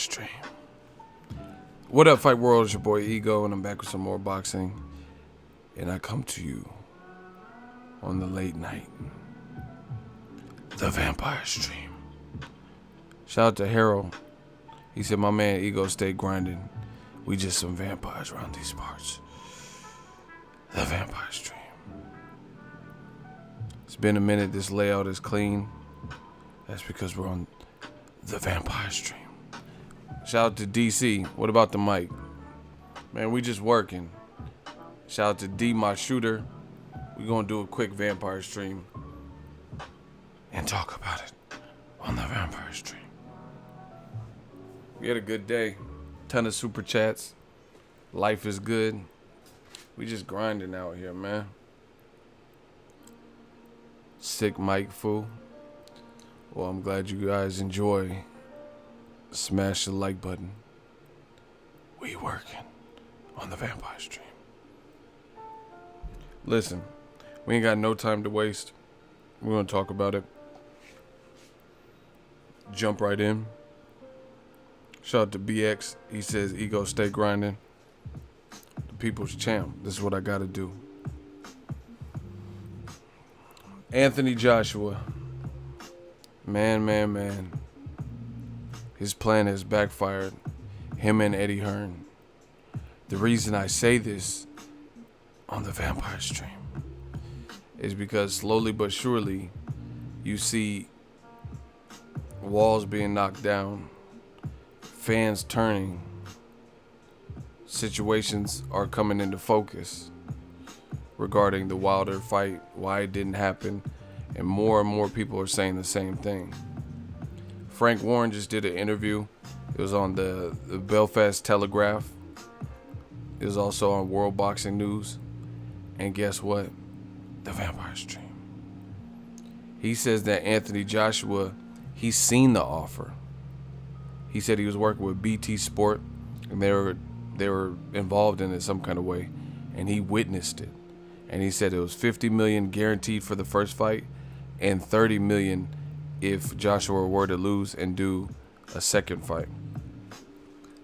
Stream. What up, Fight World? It's your boy Ego, and I'm back with some more boxing. And I come to you on the late night, the Vampire Stream. Shout out to Harold. He said, my man Ego stay grinding. We just some vampires around these parts. The Vampire Stream. It's been a minute. This layout is clean. That's because we're on the Vampire Stream. Shout out to DC. What about the mic? Man, we just working. Shout out to D, my shooter. We're going to do a quick Vampire Stream and talk about it on the Vampire Stream. We had a good day. Ton of super chats. Life is good. We just grinding out here, man. Sick mic, fool. Well, I'm glad you guys enjoy. Smash the like button. We working on the Vampire Stream. Listen, we ain't got no time to waste. We're gonna talk about it. Jump right in. Shout out to BX. He says, Ego, stay grinding. The people's champ. This is what I gotta do. Anthony Joshua. Man. His plan has backfired. Him and Eddie Hearn. The reason I say this on the Vampire Stream is because slowly but surely you see walls being knocked down, fans turning, situations are coming into focus regarding the Wilder fight, why it didn't happen, and more people are saying the same thing. Frank Warren just did an interview. It was on the Belfast Telegraph. It was also on World Boxing News. And guess what? The Vampire Stream. He says that Anthony Joshua, he's seen the offer. He said he was working with BT Sport, and they were involved in it some kind of way, and he witnessed it. And he said it was $50 million guaranteed for the first fight, and $30 million if Joshua were to lose and do a second fight.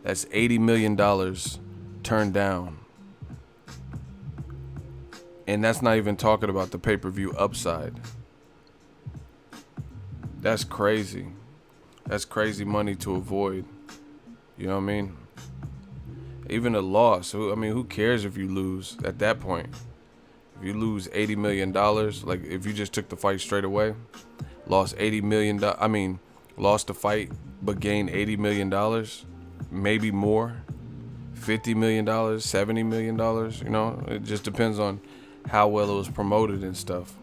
That's $80 million turned down. And that's not even talking about the pay-per-view upside. That's crazy. That's crazy money to avoid. You know what I mean? Even a loss. Who cares if you lose at that point? If you lose $80 million, like if you just took the fight straight away, lost $80 million, lost the fight but gained $80 million, maybe more, $50 million, $70 million, you know? It just depends on how well it was promoted and stuff.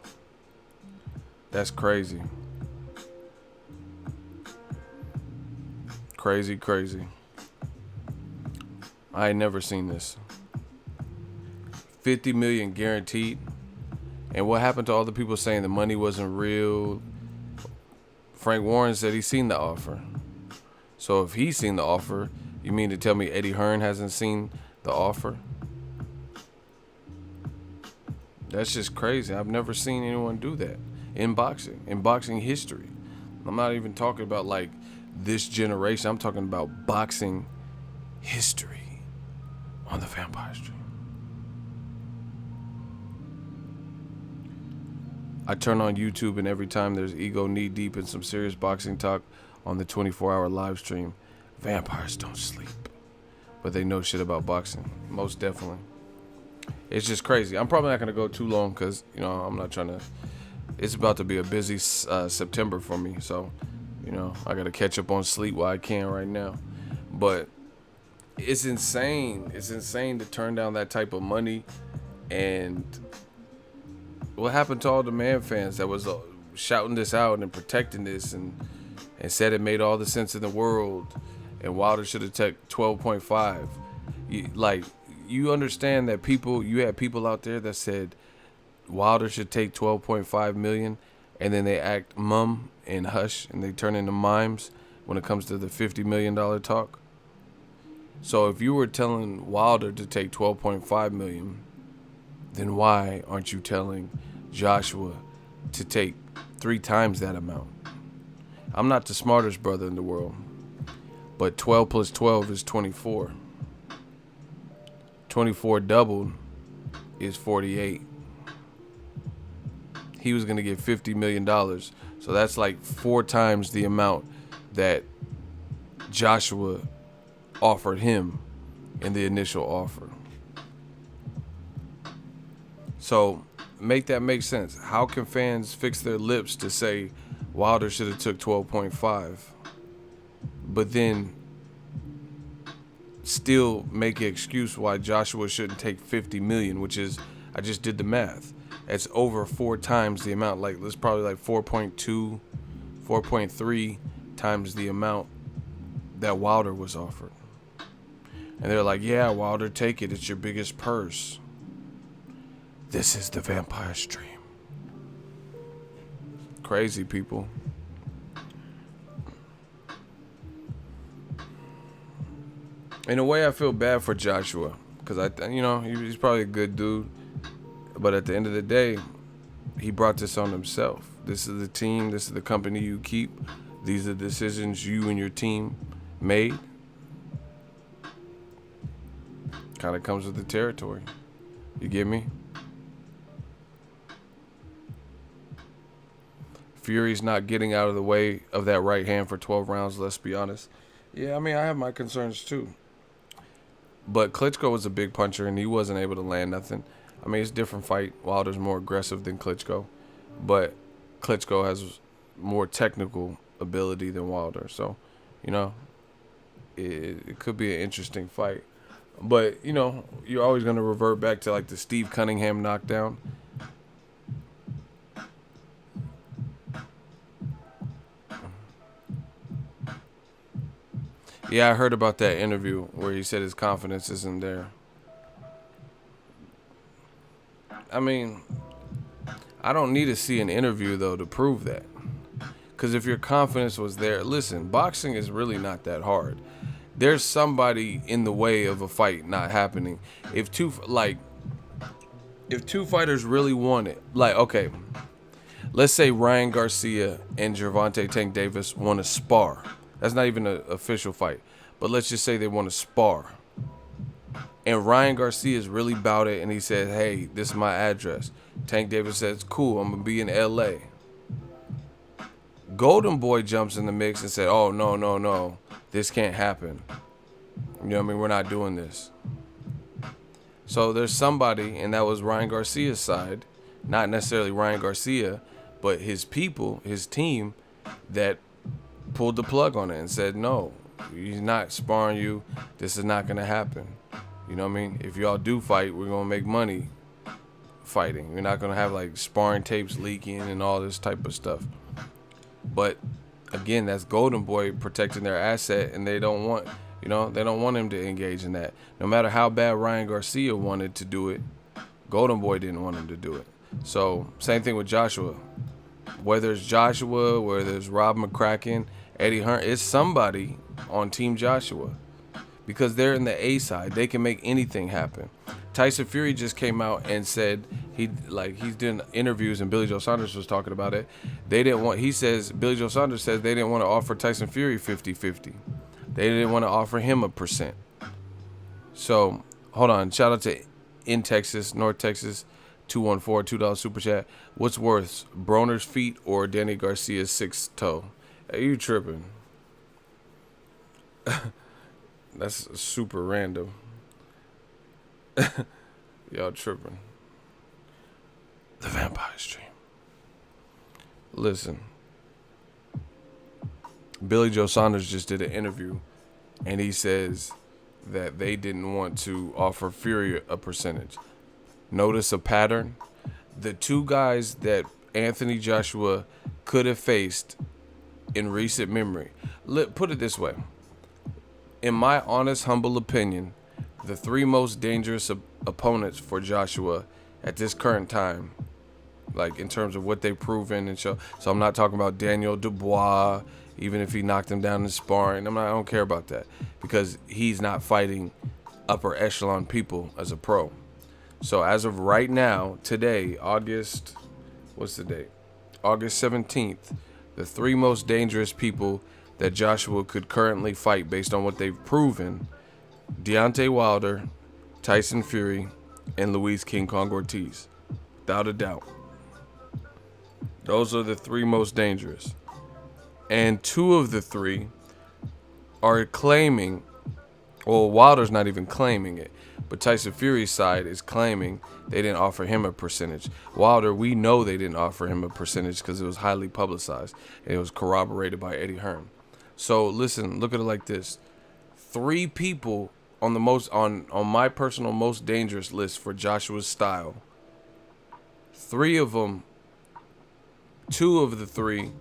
That's crazy. Crazy. I ain't never seen this. $50 million guaranteed. And what happened to all the people saying the money wasn't real? Frank Warren said he's seen the offer. So if he's seen the offer, you mean to tell me Eddie Hearn hasn't seen the offer? That's just crazy. I've never seen anyone do that in boxing history. I'm not even talking about like this generation. I'm talking about boxing history on the Vampire Stream. I turn on YouTube, and every time there's Ego knee deep in some serious boxing talk on the 24-hour live stream, vampires don't sleep, but they know shit about boxing. Most definitely. It's just crazy. I'm probably not going to go too long because, I'm not trying to. It's about to be a busy September for me. So, I got to catch up on sleep while I can right now. But it's insane. It's insane to turn down that type of money. And what happened to all the man fans that was shouting this out and protecting this and said it made all the sense in the world and Wilder should have taken 12.5? You understand that you had people out there that said Wilder should take 12.5 million, and then they act mum and hush and they turn into mimes when it comes to the $50 million talk. So if you were telling Wilder to take 12.5 million, then why aren't you telling Joshua to take 3 times that amount? I'm not the smartest brother in the world, But 12 plus 12 is 24. 24 doubled is 48. He was going to get $50 million. So that's like 4 times the amount that Joshua offered him in the initial offer. So make that make sense. How can fans fix their lips to say Wilder should have took 12.5, but then still make an excuse why Joshua shouldn't take 50 million, which is, I just did the math. It's over 4 times the amount. Like, it's probably like 4.2, 4.3 times the amount that Wilder was offered. And they're like, yeah, Wilder, take it. It's your biggest purse. This is the Vampire Stream. Crazy people. In a way, I feel bad for Joshua because he's probably a good dude, but at the end of the day, he brought this on himself. This is the team. This is the company you keep. These are the decisions you and your team made. Kind of comes with the territory. You get me? Fury's not getting out of the way of that right hand for 12 rounds, let's be honest. Yeah, I mean, I have my concerns too. But Klitschko was a big puncher, and he wasn't able to land nothing. I mean, it's a different fight. Wilder's more aggressive than Klitschko. But Klitschko has more technical ability than Wilder. So, it could be an interesting fight. But, you're always going to revert back to, like, the Steve Cunningham knockdown. Yeah, I heard about that interview where he said his confidence isn't there. I mean, I don't need to see an interview, though, to prove that. Because if your confidence was there, listen, boxing is really not that hard. There's somebody in the way of a fight not happening. If two fighters really want it, like, okay, let's say Ryan Garcia and Gervonta Tank Davis want to spar. That's not even an official fight. But let's just say they want to spar. And Ryan Garcia is really about it, and he says, hey, this is my address. Tank Davis says, cool, I'm going to be in L.A. Golden Boy jumps in the mix and said, oh, no. This can't happen. You know what I mean? We're not doing this. So there's somebody, and that was Ryan Garcia's side. Not necessarily Ryan Garcia, but his people, his team, that pulled the plug on it and said, no, he's not sparring you. This is not going to happen. You know what I mean? If y'all do fight, we're going to make money fighting. We're not going to have like sparring tapes leaking and all this type of stuff. But again, that's Golden Boy protecting their asset, and they don't want him to engage in that. No matter how bad Ryan Garcia wanted to do it, Golden Boy didn't want him to do it. So same thing with Joshua. Whether it's Joshua, whether it's Rob McCracken, Eddie Hearn, it's somebody on Team Joshua because they're in the A side. They can make anything happen. Tyson Fury just came out and said he's doing interviews, and Billy Joe Saunders was talking about it. Billy Joe Saunders says they didn't want to offer Tyson Fury 50-50. They didn't want to offer him 1%. So, hold on. Shout out to North Texas, 214, $2 super chat. What's worse, Broner's feet or Danny Garcia's 6th toe? Hey, you tripping. That's super random. Y'all tripping. The Vampire Stream. Listen. Billy Joe Saunders just did an interview, and he says that they didn't want to offer Fury a percentage. Notice a pattern. The two guys that Anthony Joshua could have faced in recent memory. Put it this way. In my honest, humble opinion, the 3 most dangerous opponents for Joshua at this current time, like in terms of what they've proven and show. So I'm not talking about Daniel Dubois, even if he knocked him down in sparring. I don't care about that because he's not fighting upper echelon people as a pro. So as of right now, today, August 17th, the 3 most dangerous people that Joshua could currently fight based on what they've proven: Deontay Wilder, Tyson Fury, and Luis King Kong Ortiz. Without a doubt. Those are the three most dangerous. And two of the three are claiming, well, Wilder's not even claiming it, but Tyson Fury's side is claiming they didn't offer him a percentage. Wilder, we know they didn't offer him a percentage because it was highly publicized. And it was corroborated by Eddie Hearn. So listen, look at it like this. Three people on the most on my personal most dangerous list for Joshua's style. Three of them, two of the three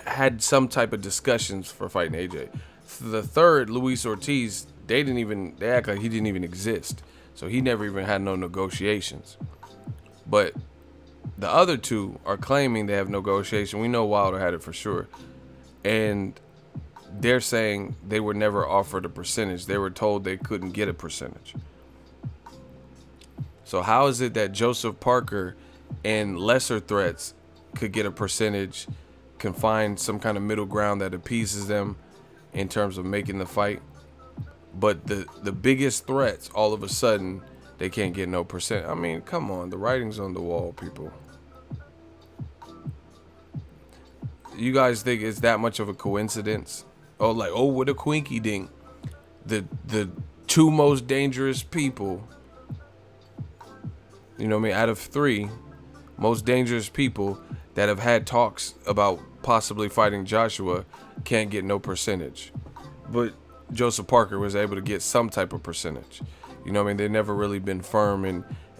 had some type of discussions for fighting AJ. The third, Luis Ortiz, they act like he didn't even exist. So he never even had no negotiations. But the other two are claiming they have negotiation. We know Wilder had it for sure. And they're saying they were never offered a percentage. They were told they couldn't get a percentage. So how is it that Joseph Parker and lesser threats could get a percentage, can find some kind of middle ground that appeases them in terms of making the fight, but the biggest threats, all of a sudden, they can't get no percent? I mean, come on, the writing's on the wall, people. You guys think it's that much of a coincidence? Oh, like, oh, what a quinky dink. The two most dangerous people, you know what I mean, out of three most dangerous people that have had talks about possibly fighting Joshua can't get no percentage. But Joseph Parker was able to get some type of percentage. You know what I mean? They've never really been firm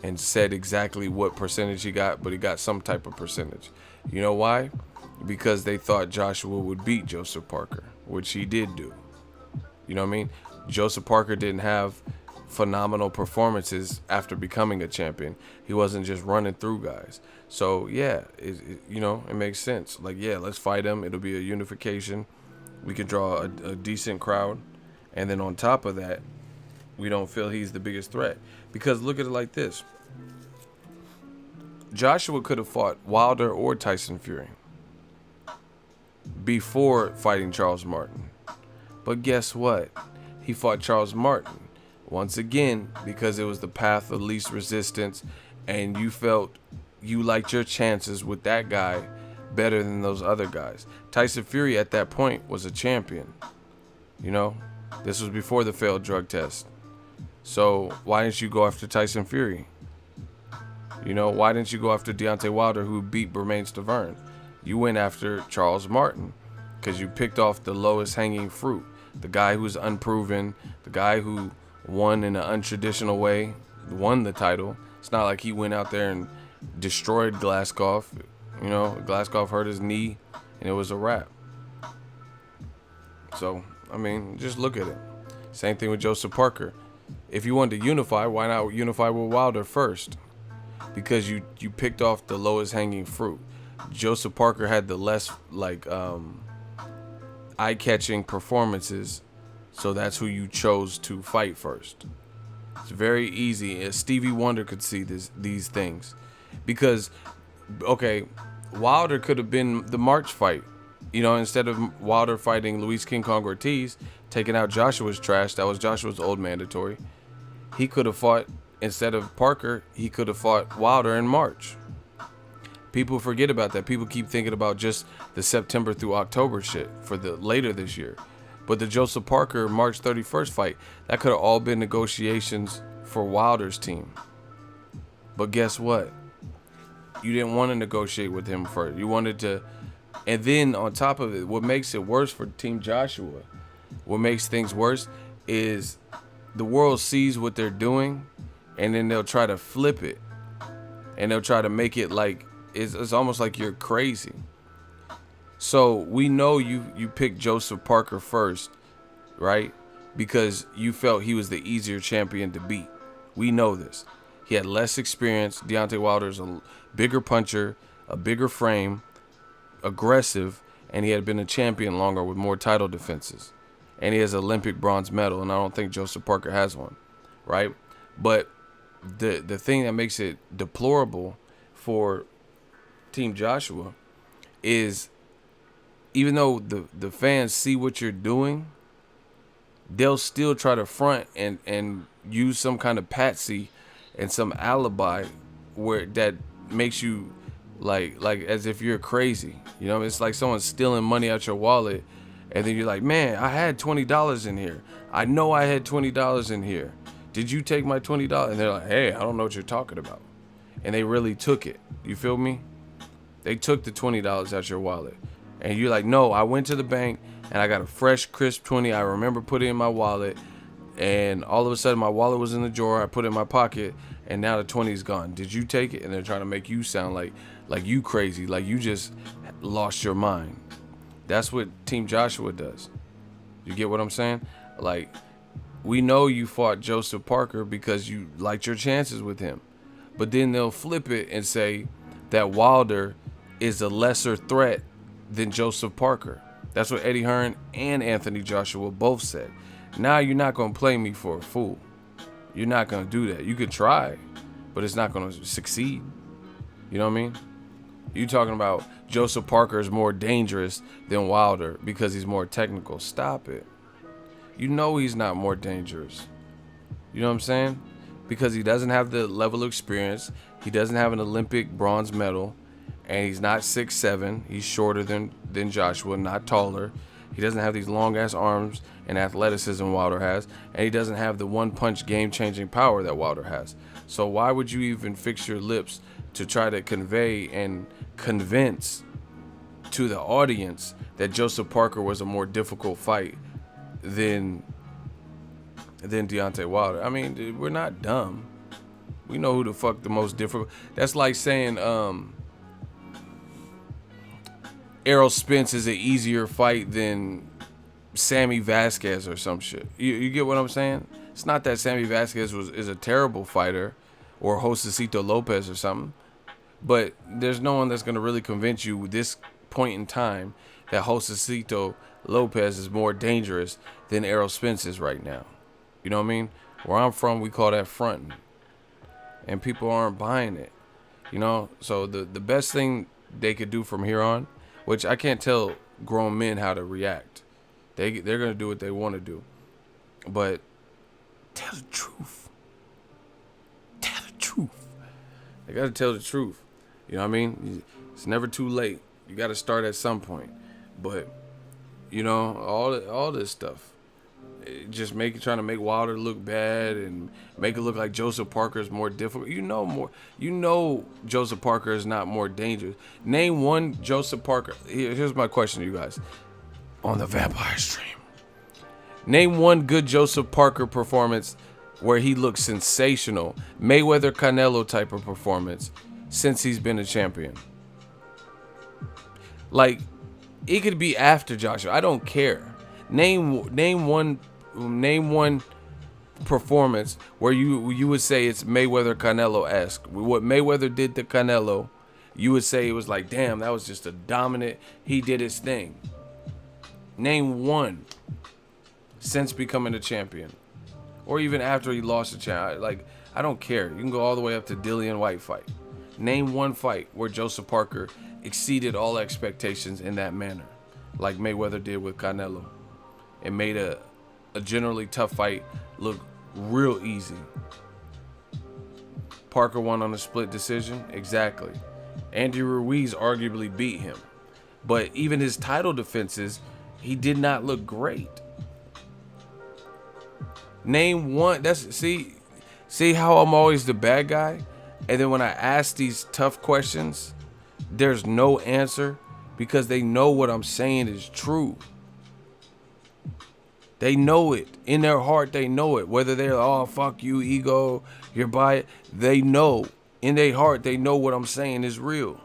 and said exactly what percentage he got, but he got some type of percentage. You know why? Because they thought Joshua would beat Joseph Parker, which he did do. You know what I mean? Joseph Parker didn't have phenomenal performances after becoming a champion. He wasn't just running through guys. So yeah, it makes sense. Like, yeah, let's fight him. It'll be a unification. We can draw a decent crowd, and then on top of that, we don't feel he's the biggest threat. Because look at it like this: Joshua could have fought Wilder or Tyson Fury before fighting Charles Martin, but guess what? He fought Charles Martin once again because it was the path of least resistance, and you felt you liked your chances with that guy better than those other guys. Tyson Fury at that point was a champion. You know, this was before the failed drug test. So why didn't you go after Tyson Fury? You know, why didn't you go after Deontay Wilder, who beat Bermane Stiverne? You went after Charles Martin because you picked off the lowest hanging fruit, the guy who's unproven, the guy who won in an untraditional way, won the title. It's not like he went out there and destroyed Glasgow. You know, Glasgow hurt his knee and it was a wrap. So, I mean, just look at it. Same thing with Joseph Parker. If you wanted to unify, why not unify with Wilder first? Because you picked off the lowest hanging fruit. Joseph Parker had the less eye-catching performances, so that's who you chose to fight first. It's very easy. Stevie Wonder could see these things. Because, okay, Wilder could have been the March fight. You know, instead of Wilder fighting Luis King Kong Ortiz, taking out Joshua's trash, that was Joshua's old mandatory. He could have fought, instead of Parker, he could have fought Wilder in March. People forget about that. People keep thinking about just the September through October shit for the later this year. But the Joseph Parker March 31st fight, that could have all been negotiations for Wilder's team. But guess what? You didn't want to negotiate with him first. You wanted to, and then on top of it, what makes it worse for Team Joshua, what makes things worse is the world sees what they're doing, and then they'll try to flip it, and they'll try to make it like it's almost like you're crazy. So we know you picked Joseph Parker first, right? Because you felt he was the easier champion to beat. We know this. He had less experience. Deontay Wilder's a bigger puncher, a bigger frame, aggressive, and he had been a champion longer with more title defenses. And he has an Olympic bronze medal, and I don't think Joseph Parker has one, right? But the thing that makes it deplorable for Team Joshua is even though the fans see what you're doing, they'll still try to front and use some kind of patsy and some alibi where that makes you like as if you're crazy. You know, it's like someone stealing money out your wallet, and then you're like, man, I had $20 in here. I know I had $20 in here. Did you take my $20? And they're like, hey, I don't know what you're talking about. And they really took it. You feel me? They took the $20 out your wallet. And you're like, no, I went to the bank and I got a fresh, crisp 20. I remember putting it in my wallet. And all of a sudden, my wallet was in the drawer. I put it in my pocket. And now the 20 is gone. Did you take it? And they're trying to make you sound like you crazy. Like you just lost your mind. That's what Team Joshua does. You get what I'm saying? Like, we know you fought Joseph Parker because you liked your chances with him. But then they'll flip it and say that Wilder is a lesser threat than Joseph Parker. That's what Eddie Hearn and Anthony Joshua both said. Now you're not going to play me for a fool. You're not going to do that. You could try, but it's not going to succeed. You know what I mean? You talking about Joseph Parker is more dangerous than Wilder because he's more technical. Stop it. You know he's not more dangerous. You know what I'm saying? Because he doesn't have the level of experience. He doesn't have an Olympic bronze medal. And he's not 6'7". He's shorter than Joshua, not taller. He doesn't have these long-ass arms and athleticism Wilder has. And he doesn't have the one-punch game-changing power that Wilder has. So why would you even fix your lips to try to convey and convince to the audience that Joseph Parker was a more difficult fight than Deontay Wilder? I mean, dude, we're not dumb. We know who the fuck the most difficult. That's like saying Errol Spence is an easier fight than Sammy Vasquez or some shit. You get what I'm saying? It's not that Sammy Vasquez is a terrible fighter or Josecito Lopez or something, but there's no one that's going to really convince you at this point in time that Josecito Lopez is more dangerous than Errol Spence is right now. You know what I mean? Where I'm from, we call that fronting. And people aren't buying it. You know? So the best thing they could do from here on, which I can't tell grown men how to react. They're going to do what they want to do. But tell the truth. Tell the truth. They got to tell the truth. You know what I mean? It's never too late. You got to start at some point. But, you know, all this stuff. Just trying to make Wilder look bad and make it look like Joseph Parker is more difficult. You know Joseph Parker is not more dangerous. Name one Joseph Parker. Here's my question to you guys on the Vampire Stream. Name one good Joseph Parker performance where he looks sensational. Mayweather Canelo type of performance since he's been a champion. Like, it could be after Joshua. I don't care. Name one performance where you would say it's Mayweather Canelo-esque. What Mayweather did to Canelo, you would say it was like, damn, that was just a dominant. He did his thing. Name one since becoming a champion, or even after he lost the champion. Like, I don't care. You can go all the way up to Dillian White fight. Name one fight where Joseph Parker exceeded all expectations in that manner, like Mayweather did with Canelo. It made a generally tough fight look real easy. Parker won on a split decision. Exactly. Andy Ruiz arguably beat him. But even his title defenses, he did not look great. Name one. See how I'm always the bad guy? And then when I ask these tough questions, there's no answer because they know what I'm saying is true. They know it. In their heart, they know it. Whether they're, oh, fuck you, ego, you're biased. They know. In their heart, they know what I'm saying is real.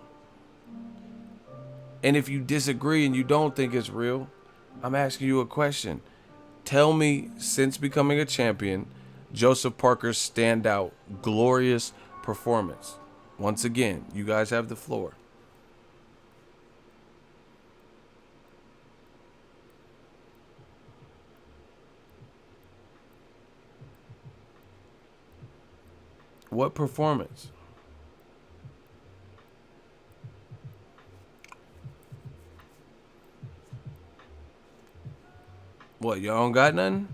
And if you disagree and you don't think it's real, I'm asking you a question. Tell me, since becoming a champion, Joseph Parker's standout, glorious performance. Once again, you guys have the floor. What performance? What, y'all don't got nothing?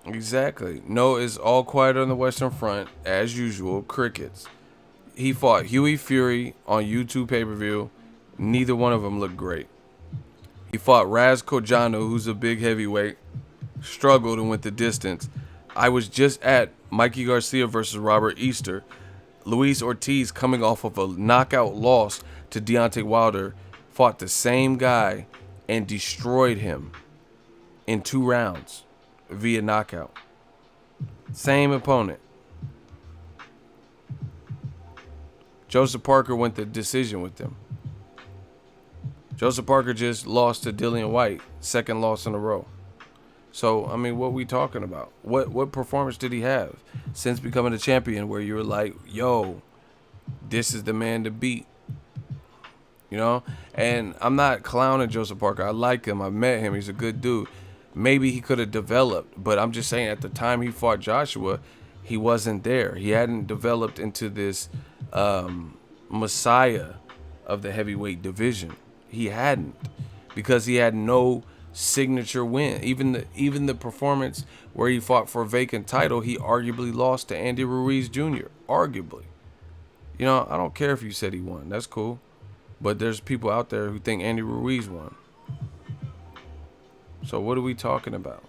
Exactly. No, it's all quiet on the Western Front, as usual. Crickets. He fought Huey Fury on YouTube pay-per-view. Neither one of them looked great. He fought Raz Kojanu, who's a big heavyweight. Struggled and went the distance. I was just at Mikey Garcia versus Robert Easter. Luis Ortiz, coming off of a knockout loss to Deontay Wilder, fought the same guy and destroyed him in 2 rounds via knockout. Same opponent. Joseph Parker went the decision with him. Joseph Parker just lost to Dillian White, second loss in a row. So, I mean, what we talking about? What performance did he have since becoming a champion where you were like, yo, this is the man to beat? You know? And I'm not clowning Joseph Parker. I like him. I met him. He's a good dude. Maybe he could have developed, but I'm just saying at the time he fought Joshua, he wasn't there. He hadn't developed into this messiah of the heavyweight division. He hadn't, because he had no signature win. Even the performance where he fought for a vacant title, he arguably lost to Andy Ruiz Jr. Arguably. You know, I don't care if you said he won. That's cool. But there's people out there who think Andy Ruiz won. So what are we talking about?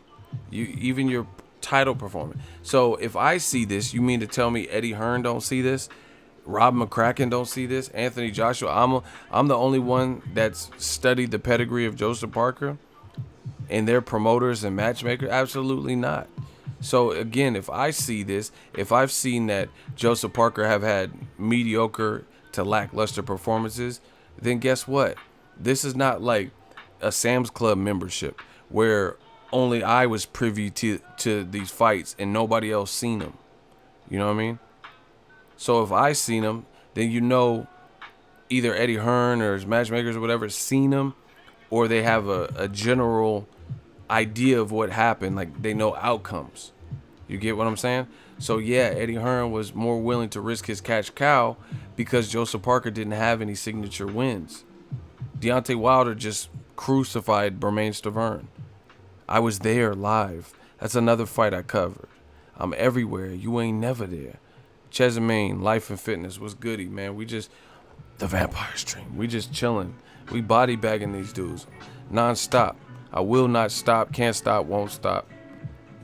Even your title performance. So if I see this, you mean to tell me Eddie Hearn don't see this? Rob McCracken don't see this? Anthony Joshua? I'm the only one that's studied the pedigree of Joseph Parker and their promoters and matchmakers? Absolutely not. So again, if I see this, if I've seen that Joseph Parker have had mediocre to lackluster performances, then guess what? This is not like a Sam's Club membership where only I was privy to these fights and nobody else seen them. You know what I mean? So if I seen them, then you know either Eddie Hearn or his matchmakers or whatever seen them, or they have a general idea of what happened, like they know outcomes. You get what I'm saying? So yeah, Eddie Hearn was more willing to risk his cash cow because Joseph Parker didn't have any signature wins. Deontay Wilder just crucified Bermane Stiverne. I was there live. That's another fight I covered. I'm everywhere. You ain't never there. Chesamine, Life and Fitness, what's goody, man? We just, the Vampire Stream. We just chilling. We body bagging these dudes non-stop. I will not stop, can't stop, won't stop.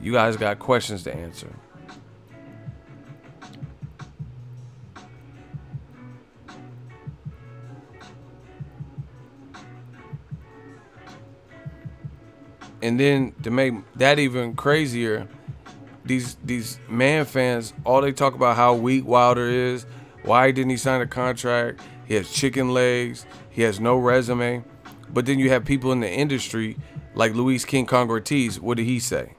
You guys got questions to answer. And then to make that even crazier, these man fans, all they talk about how weak Wilder is. Why didn't he sign a contract? He has chicken legs. He has no resume. But then you have people in the industry like Luis King Kong Ortiz. What did he say?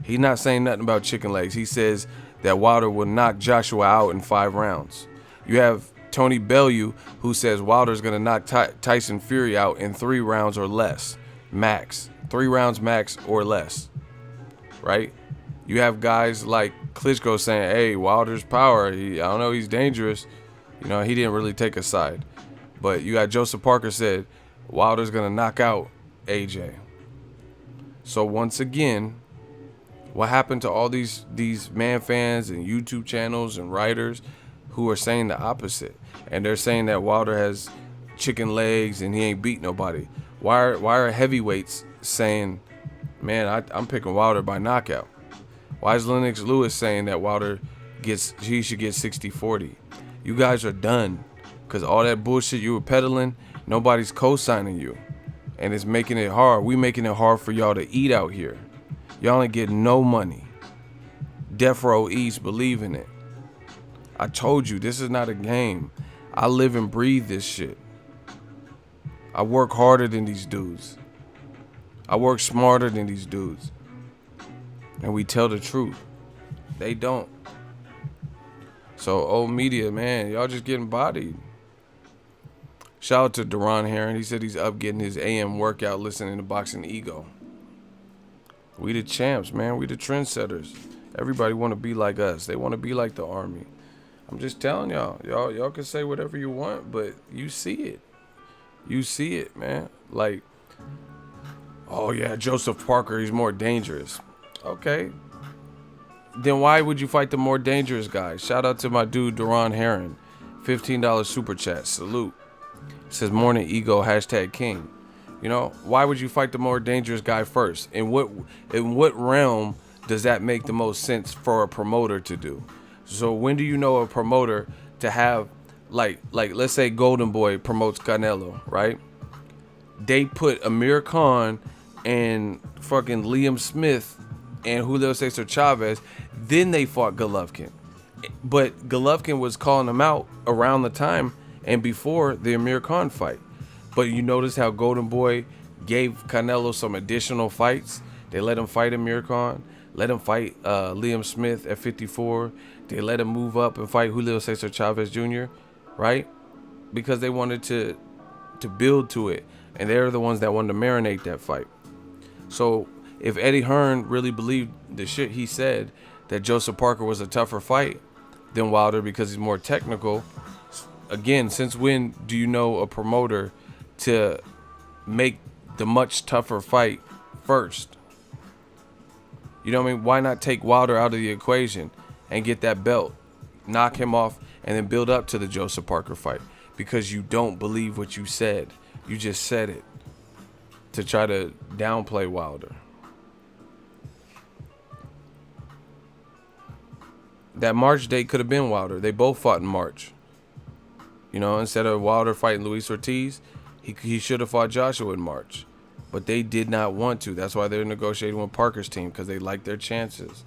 He's not saying nothing about chicken legs. He says that Wilder will knock Joshua out in 5 rounds. You have Tony Bellew, who says Wilder's going to knock Tyson Fury out in 3 rounds or less. Max. 3 rounds max or less. Right? You have guys like Klitschko saying, hey, Wilder's power, I don't know, he's dangerous. You know, he didn't really take a side. But you got Joseph Parker said, Wilder's going to knock out AJ. So once again, what happened to all these man fans and YouTube channels and writers who are saying the opposite? And they're saying that Wilder has chicken legs and he ain't beat nobody. Why are heavyweights saying, man, I'm picking Wilder by knockout? Why is Lennox Lewis saying that Wilder he should get 60-40? You guys are done. Because all that bullshit you were peddling, nobody's co-signing you. And it's making it hard. We making it hard for y'all to eat out here. Y'all ain't getting no money. Death Row East, believe in it. I told you, this is not a game. I live and breathe this shit. I work harder than these dudes. I work smarter than these dudes. And we tell the truth. They don't. So, old media, man, y'all just getting bodied. Shout out to Deron Heron. He said he's up getting his AM workout listening to Boxingego. We the champs, man. We the trendsetters. Everybody want to be like us. They want to be like the Army. I'm just telling y'all. Y'all can say whatever you want, but you see it. You see it, man. Like, oh yeah, Joseph Parker, he's more dangerous. Okay. Then why would you fight the more dangerous guy? Shout out to my dude Duron Heron. $15 super chat. Salute. Says morning ego #king. You know, why would you fight the more dangerous guy first? In what realm does that make the most sense for a promoter to do? So when do you know a promoter to have like let's say Golden Boy promotes Canelo, right? They put Amir Khan and fucking Liam Smith and Julio Cesar Chavez, then they fought Golovkin. But Golovkin was calling them out around the time and before the Amir Khan fight. But you notice how Golden Boy gave Canelo some additional fights. They let him fight Amir Khan, let him fight Liam Smith at 54. They let him move up and fight Julio Cesar Chavez Jr., right? Because they wanted to build to it. And they're the ones that wanted to marinate that fight. So if Eddie Hearn really believed the shit he said, that Joseph Parker was a tougher fight than Wilder because he's more technical, again, since when do you know a promoter to make the much tougher fight first? You know what I mean? Why not take Wilder out of the equation and get that belt, knock him off, and then build up to the Joseph Parker fight? Because you don't believe what you said. You just said it to try to downplay Wilder. That March date could have been Wilder. They both fought in March. You know, instead of Wilder fighting Luis Ortiz, he should have fought Joshua in March. But they did not want to. That's why they're negotiating with Parker's team, because they like their chances.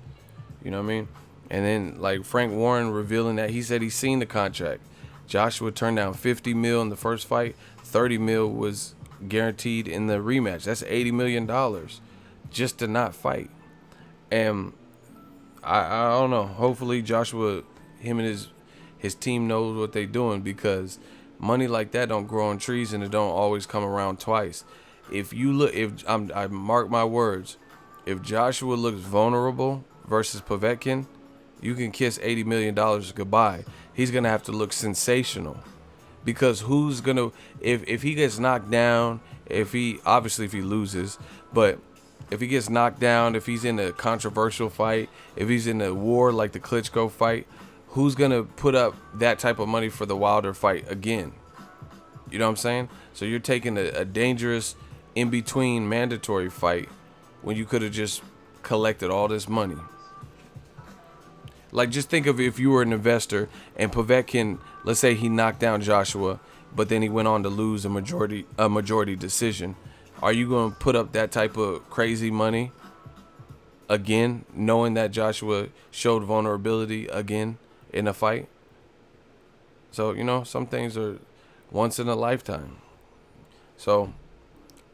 You know what I mean? And then, like, Frank Warren revealing that he said he's seen the contract. Joshua turned down $50 million in the first fight. $30 million was guaranteed in the rematch. That's $80 million just to not fight. And I don't know. Hopefully Joshua, him and his team knows what they're doing, because money like that don't grow on trees and it don't always come around twice. If you look, I mark my words, if Joshua looks vulnerable versus Povetkin, you can kiss $80 million goodbye. He's gonna have to look sensational, because who's gonna, if he gets knocked down, if he loses, but if he gets knocked down, if he's in a controversial fight, if he's in a war like the Klitschko fight, who's going to put up that type of money for the Wilder fight again? You know what I'm saying? So you're taking a dangerous in-between mandatory fight when you could have just collected all this money. Like, just think of if you were an investor and Povetkin, let's say he knocked down Joshua, but then he went on to lose a majority decision. Are you going to put up that type of crazy money again, knowing that Joshua showed vulnerability again in a fight? So, you know, some things are once in a lifetime. So,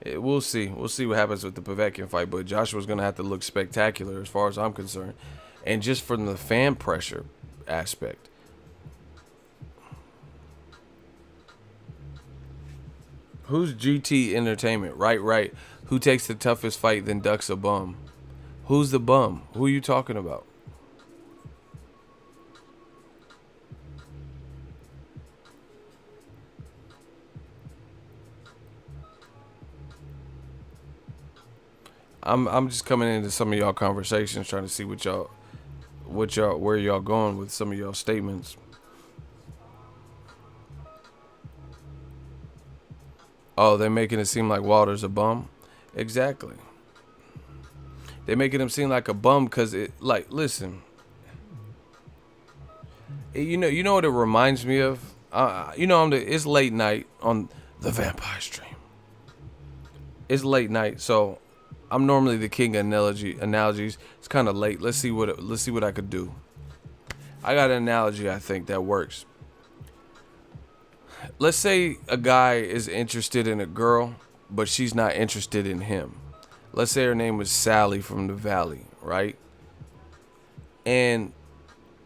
we'll see. We'll see what happens with the Povetkin fight. But Joshua's going to have to look spectacular as far as I'm concerned. And just from the fan pressure aspect. Who's GT Entertainment? Right. Who takes the toughest fight then ducks a bum? Who's the bum? Who are you talking about? I'm just coming into some of y'all conversations, trying to see where y'all going with some of y'all statements. Oh, they're making it seem like Wilder's a bum? Exactly. They're making him seem like a bum because listen. You know what it reminds me of? It's late night on the Vampire Stream. It's late night, so I'm normally the king of analogies. It's kind of late. Let's see what I could do. I got an analogy I think that works. Let's say a guy is interested in a girl, but she's not interested in him. Let's say her name was Sally from the Valley, right? And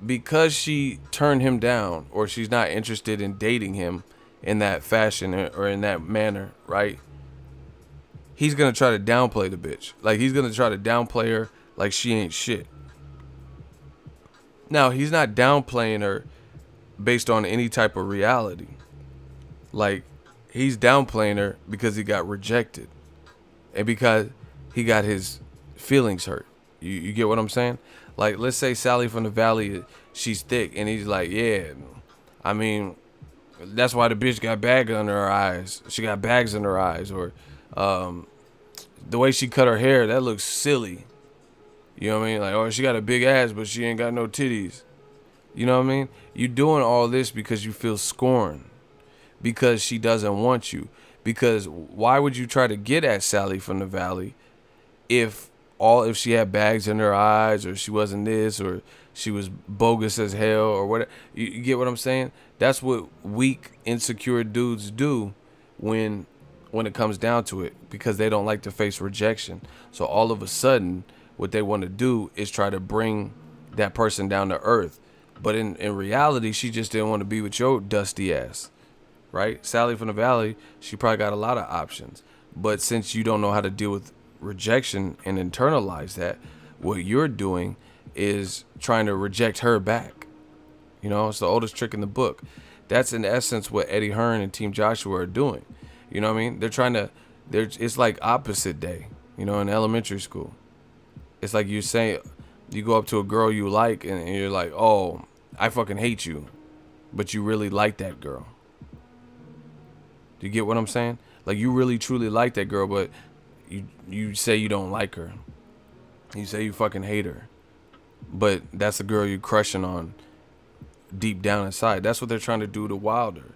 because she turned him down, or she's not interested in dating him in that fashion or in that manner, right? He's going to try to downplay the bitch. Like, he's going to try to downplay her like she ain't shit. Now, he's not downplaying her based on any type of reality. Like, he's downplaying her because he got rejected and because he got his feelings hurt. You get what I'm saying? Like, let's say Sally from the Valley, she's thick, and he's like, yeah, I mean, that's why the bitch got bags under her eyes. She got bags in her eyes. Or the way she cut her hair, that looks silly. You know what I mean? Like, oh, she got a big ass, but she ain't got no titties. You know what I mean? You doing all this because you feel scorned, because she doesn't want you. Because why would you try to get at Sally from the Valley if she had bags in her eyes, or she wasn't this, or she was bogus as hell, or whatever? You get what I'm saying? That's what weak, insecure dudes do when it comes down to it, because they don't like to face rejection. So all of a sudden, what they want to do is try to bring that person down to earth. But in reality, she just didn't want to be with your dusty ass, right? Sally from the Valley, she probably got a lot of options. But since you don't know how to deal with rejection and internalize that, what you're doing is trying to reject her back. You know, it's the oldest trick in the book. That's in essence what Eddie Hearn and Team Joshua are doing. You know what I mean? It's like opposite day, you know, in elementary school. It's like you say, you go up to a girl you like and you're like, oh, I fucking hate you. But you really like that girl. Do you get what I'm saying? Like, you really truly like that girl, but you say you don't like her. You say you fucking hate her. But that's the girl you're crushing on deep down inside. That's what they're trying to do to Wilder.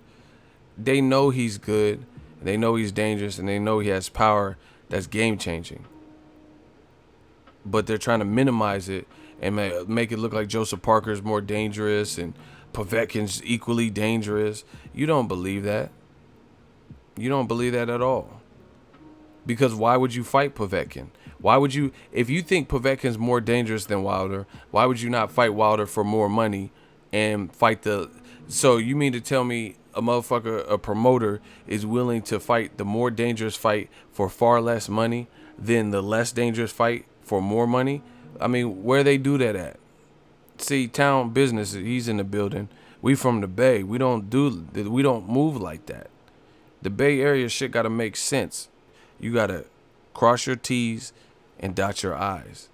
They know he's good, they know he's dangerous, and they know he has power that's game changing. But they're trying to minimize it and make it look like Joseph Parker's more dangerous and Povetkin's equally dangerous. You don't believe that. You don't believe that at all. Because why would you fight Povetkin? Why would you, if you think Povetkin's more dangerous than Wilder, why would you not fight Wilder for more money and fight so you mean to tell me a promoter is willing to fight the more dangerous fight for far less money than the less dangerous fight for more money? I mean, where they do that at? See, Town Business, he's in the building. We from the Bay. We don't move like that. The Bay Area shit got to make sense. You got to cross your T's and dot your I's.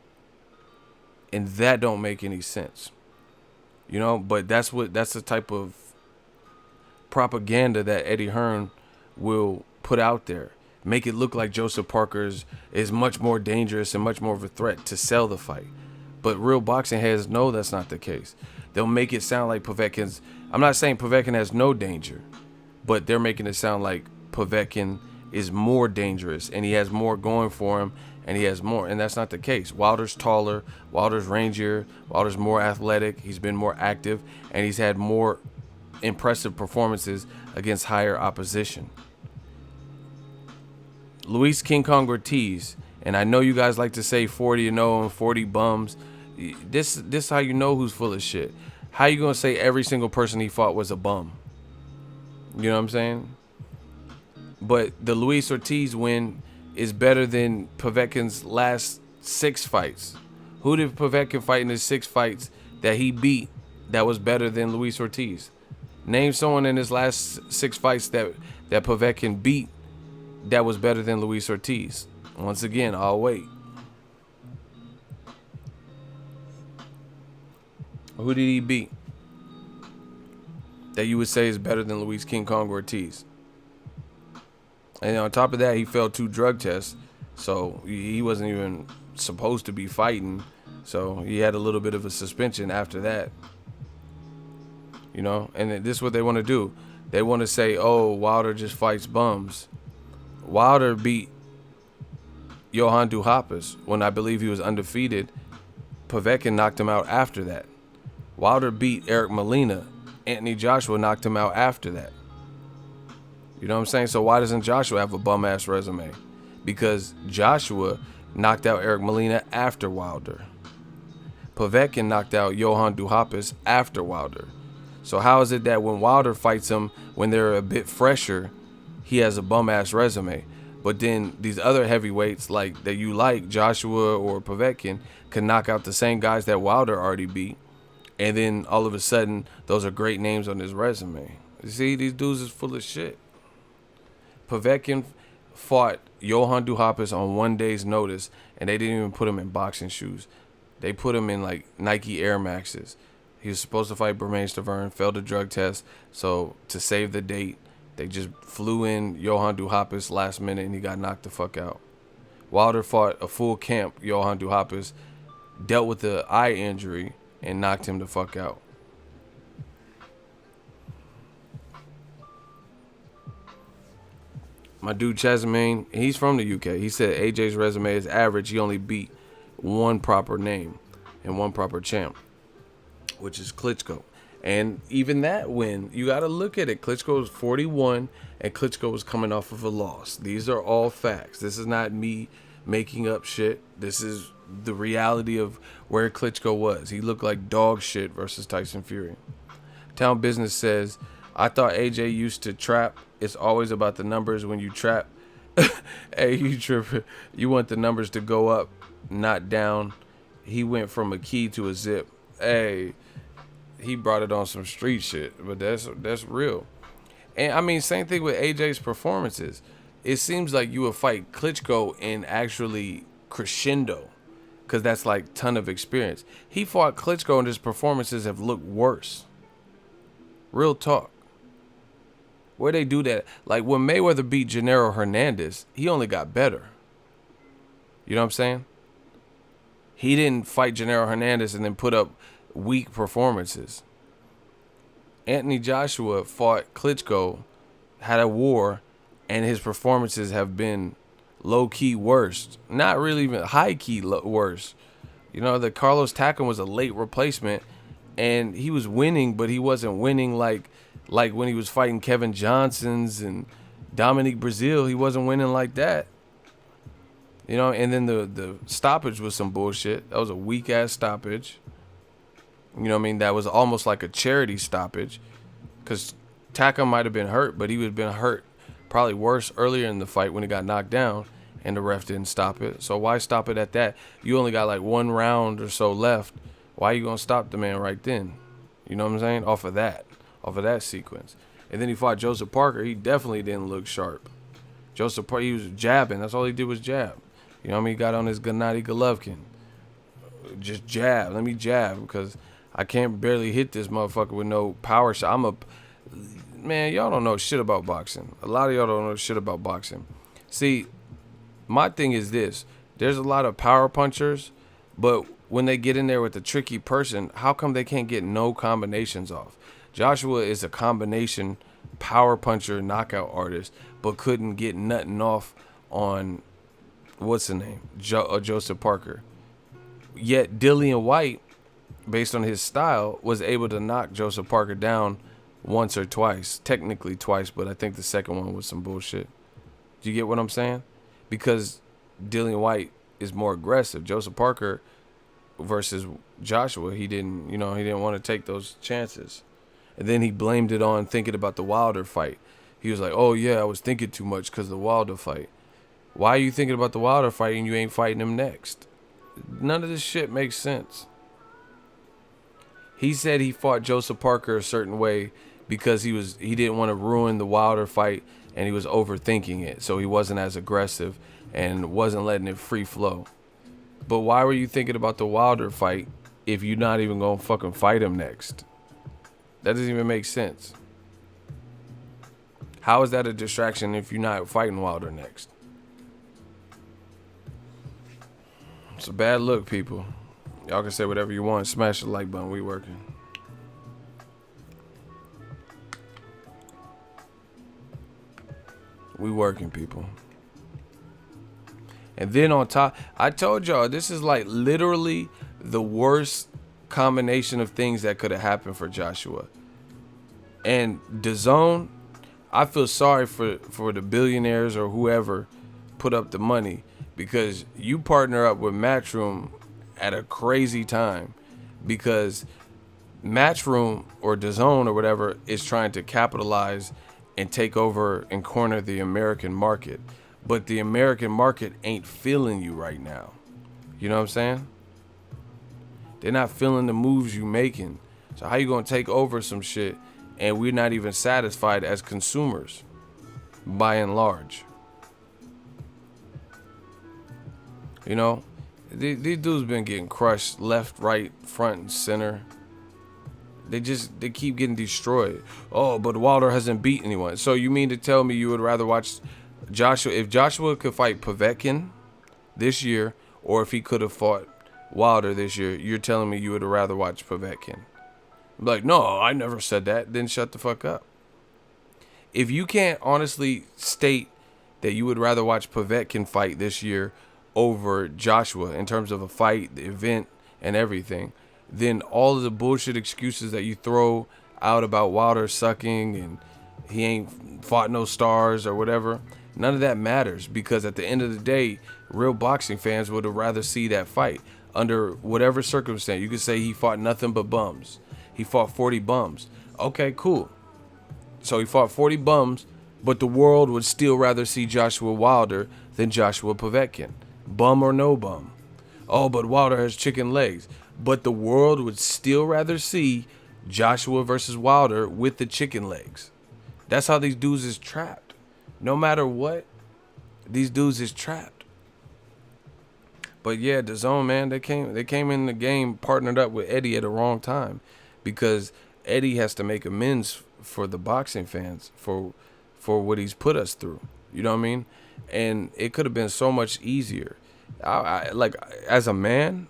And that don't make any sense. You know, but that's the type of propaganda that Eddie Hearn will put out there. Make it look like Joseph Parker's is much more dangerous and much more of a threat to sell the fight. But real boxing heads know that's not the case. They'll make it sound like Povetkin's... I'm not saying Povetkin has no danger, but they're making it sound like Povetkin is more dangerous and he has more going for him and he has more. And that's not the case. Wilder's taller, Wilder's rangier, Wilder's more athletic, he's been more active, and he's had more impressive performances against higher opposition. Luis King Kong Ortiz, and I know you guys like to say 40-0 and 40 bums. This how you know who's full of shit. How you gonna say every single person he fought was a bum? You know what I'm saying? But the Luis Ortiz win is better than Povetkin's last 6 fights. Who did Povetkin fight in his 6 fights that he beat that was better than Luis Ortiz? Name someone in his last 6 fights that Povetkin beat that was better than Luis Ortiz. Once again, I'll wait. Who did he beat that you would say is better than Luis King Kong Ortiz? And on top of that, he failed 2 drug tests, so he wasn't even supposed to be fighting. So he had a little bit of a suspension after that. You know, and this is what they want to do. They want to say, oh, Wilder just fights bums. Wilder beat Johan Duhaupas when I believe he was undefeated. Povetkin knocked him out after that. Wilder beat Eric Molina. Anthony Joshua knocked him out after that. You know what I'm saying? So why doesn't Joshua have a bum-ass resume? Because Joshua knocked out Eric Molina after Wilder. Povetkin knocked out Johan Duhaupas after Wilder. So how is it that when Wilder fights him, when they're a bit fresher, he has a bum-ass resume? But then these other heavyweights like Joshua or Povetkin, can knock out the same guys that Wilder already beat And then all of a sudden, those are great names on his resume. You see, these dudes is full of shit. Povetkin fought Johan Duhaupas on 1 day's notice, and they didn't even put him in boxing shoes. They put him in like Nike Air Maxes. He was supposed to fight Bermane Stiverne, failed a drug test. So to save the date, they just flew in Johan Duhaupas last minute, and he got knocked the fuck out. Wilder fought a full camp Johan Duhaupas, dealt with the eye injury, and knocked him the fuck out. My dude Chazamain, he's from the UK. He said AJ's resume is average. He only beat one proper name and one proper champ, which is Klitschko. And even that win, you got to look at it. Klitschko was 41, and Klitschko was coming off of a loss. These are all facts. This is not me making up shit. This is the reality of where Klitschko was. He looked like dog shit versus Tyson Fury. Town Business says, I thought AJ used to trap. It's always about the numbers when you trap. Hey, you tripping. You want the numbers to go up, not down. He went from a key to a zip. Hey, he brought it on some street shit, but that's real. And I mean, same thing with AJ's performances. It seems like you would fight Klitschko in actually crescendo, because that's like ton of experience. He fought Klitschko and his performances have looked worse. Real talk. Where they do that, like when Mayweather beat Gennaro Hernandez, he only got better. You know what I'm saying? He didn't fight Gennaro Hernandez and then put up weak performances. Anthony Joshua fought Klitschko, had a war, and his performances have been low-key worse. Not really even high-key worse. You know, the Carlos Takam was a late replacement, and he was winning, but he wasn't winning like when he was fighting Kevin Johnson's and Dominique Brazil. He wasn't winning like that. You know, and then the stoppage was some bullshit. That was a weak-ass stoppage. You know what I mean? That was almost like a charity stoppage, because Takam might have been hurt, but he would have been hurt probably worse earlier in the fight when he got knocked down, and the ref didn't stop it. So why stop it at that? You only got like 1 round or so left. Why are you going to stop the man right then? You know what I'm saying? Off of that sequence. And then he fought Joseph Parker. He definitely didn't look sharp. Joseph Parker, he was jabbing. That's all he did was jab. You know what I mean? He got on his Gennady Golovkin. Just jab. Let me jab, because I can't barely hit this motherfucker with no power shot. Man, y'all don't know shit about boxing. A lot of y'all don't know shit about boxing. See, my thing is this. There's a lot of power punchers, but when they get in there with a tricky person, how come they can't get no combinations off? Joshua is a combination power puncher, knockout artist, but couldn't get nothing off on, what's the name? Joseph Parker. Yet Dillian White, based on his style, was able to knock Joseph Parker down once or twice. Technically twice, but I think the second one was some bullshit. Do you get what I'm saying? Because Dillian White is more aggressive. Joseph Parker versus Joshua, he didn't want to take those chances. And then he blamed it on thinking about the Wilder fight. He was like, oh yeah, I was thinking too much because of the Wilder fight. Why are you thinking about the Wilder fight and you ain't fighting him next? None of this shit makes sense. He said he fought Joseph Parker a certain way because he didn't want to ruin the Wilder fight, and he was overthinking it. So he wasn't as aggressive and wasn't letting it free flow. But why were you thinking about the Wilder fight if you're not even going to fucking fight him next? That doesn't even make sense. How is that a distraction if you're not fighting Wilder next? It's a bad look, people. Y'all can say whatever you want. Smash the like button. We working. We working, people. And then on top, I told y'all, this is like literally the worst combination of things that could have happened for Joshua. And DAZN, I feel sorry for the billionaires or whoever put up the money, because you partner up with Matchroom at a crazy time, because Matchroom or DAZN or whatever is trying to capitalize and take over and corner the American market. But the American market ain't feeling you right now. You know what I'm saying? They're not feeling the moves you making. So how you gonna take over some shit and we're not even satisfied as consumers, by and large? You know, these dudes been getting crushed left, right, front, and center. They keep getting destroyed. Oh, but Wilder hasn't beat anyone. So you mean to tell me you would rather watch Joshua, if Joshua could fight Povetkin this year, or if he could have fought Wilder this year, you're telling me you would rather watch Povetkin? Like, no, I never said that. Then shut the fuck up. If you can't honestly state that you would rather watch Povetkin fight this year over Joshua in terms of a fight, the event, and everything, then all of the bullshit excuses that you throw out about Wilder sucking and he ain't fought no stars or whatever, none of that matters, because at the end of the day, real boxing fans would have rather see that fight under whatever circumstance. You could say he fought nothing but bums. He fought 40 bums. Okay, cool. So he fought 40 bums, but the world would still rather see Joshua Wilder than Joshua Povetkin. Bum or no bum. Oh, but Wilder has chicken legs. But the world would still rather see Joshua versus Wilder with the chicken legs. That's how these dudes is trapped. No matter what, these dudes is trapped. But yeah, DAZN, man, they came in the game partnered up with Eddie at the wrong time, because Eddie has to make amends for the boxing fans for what he's put us through. You know what I mean? And it could have been so much easier. I like, as a man,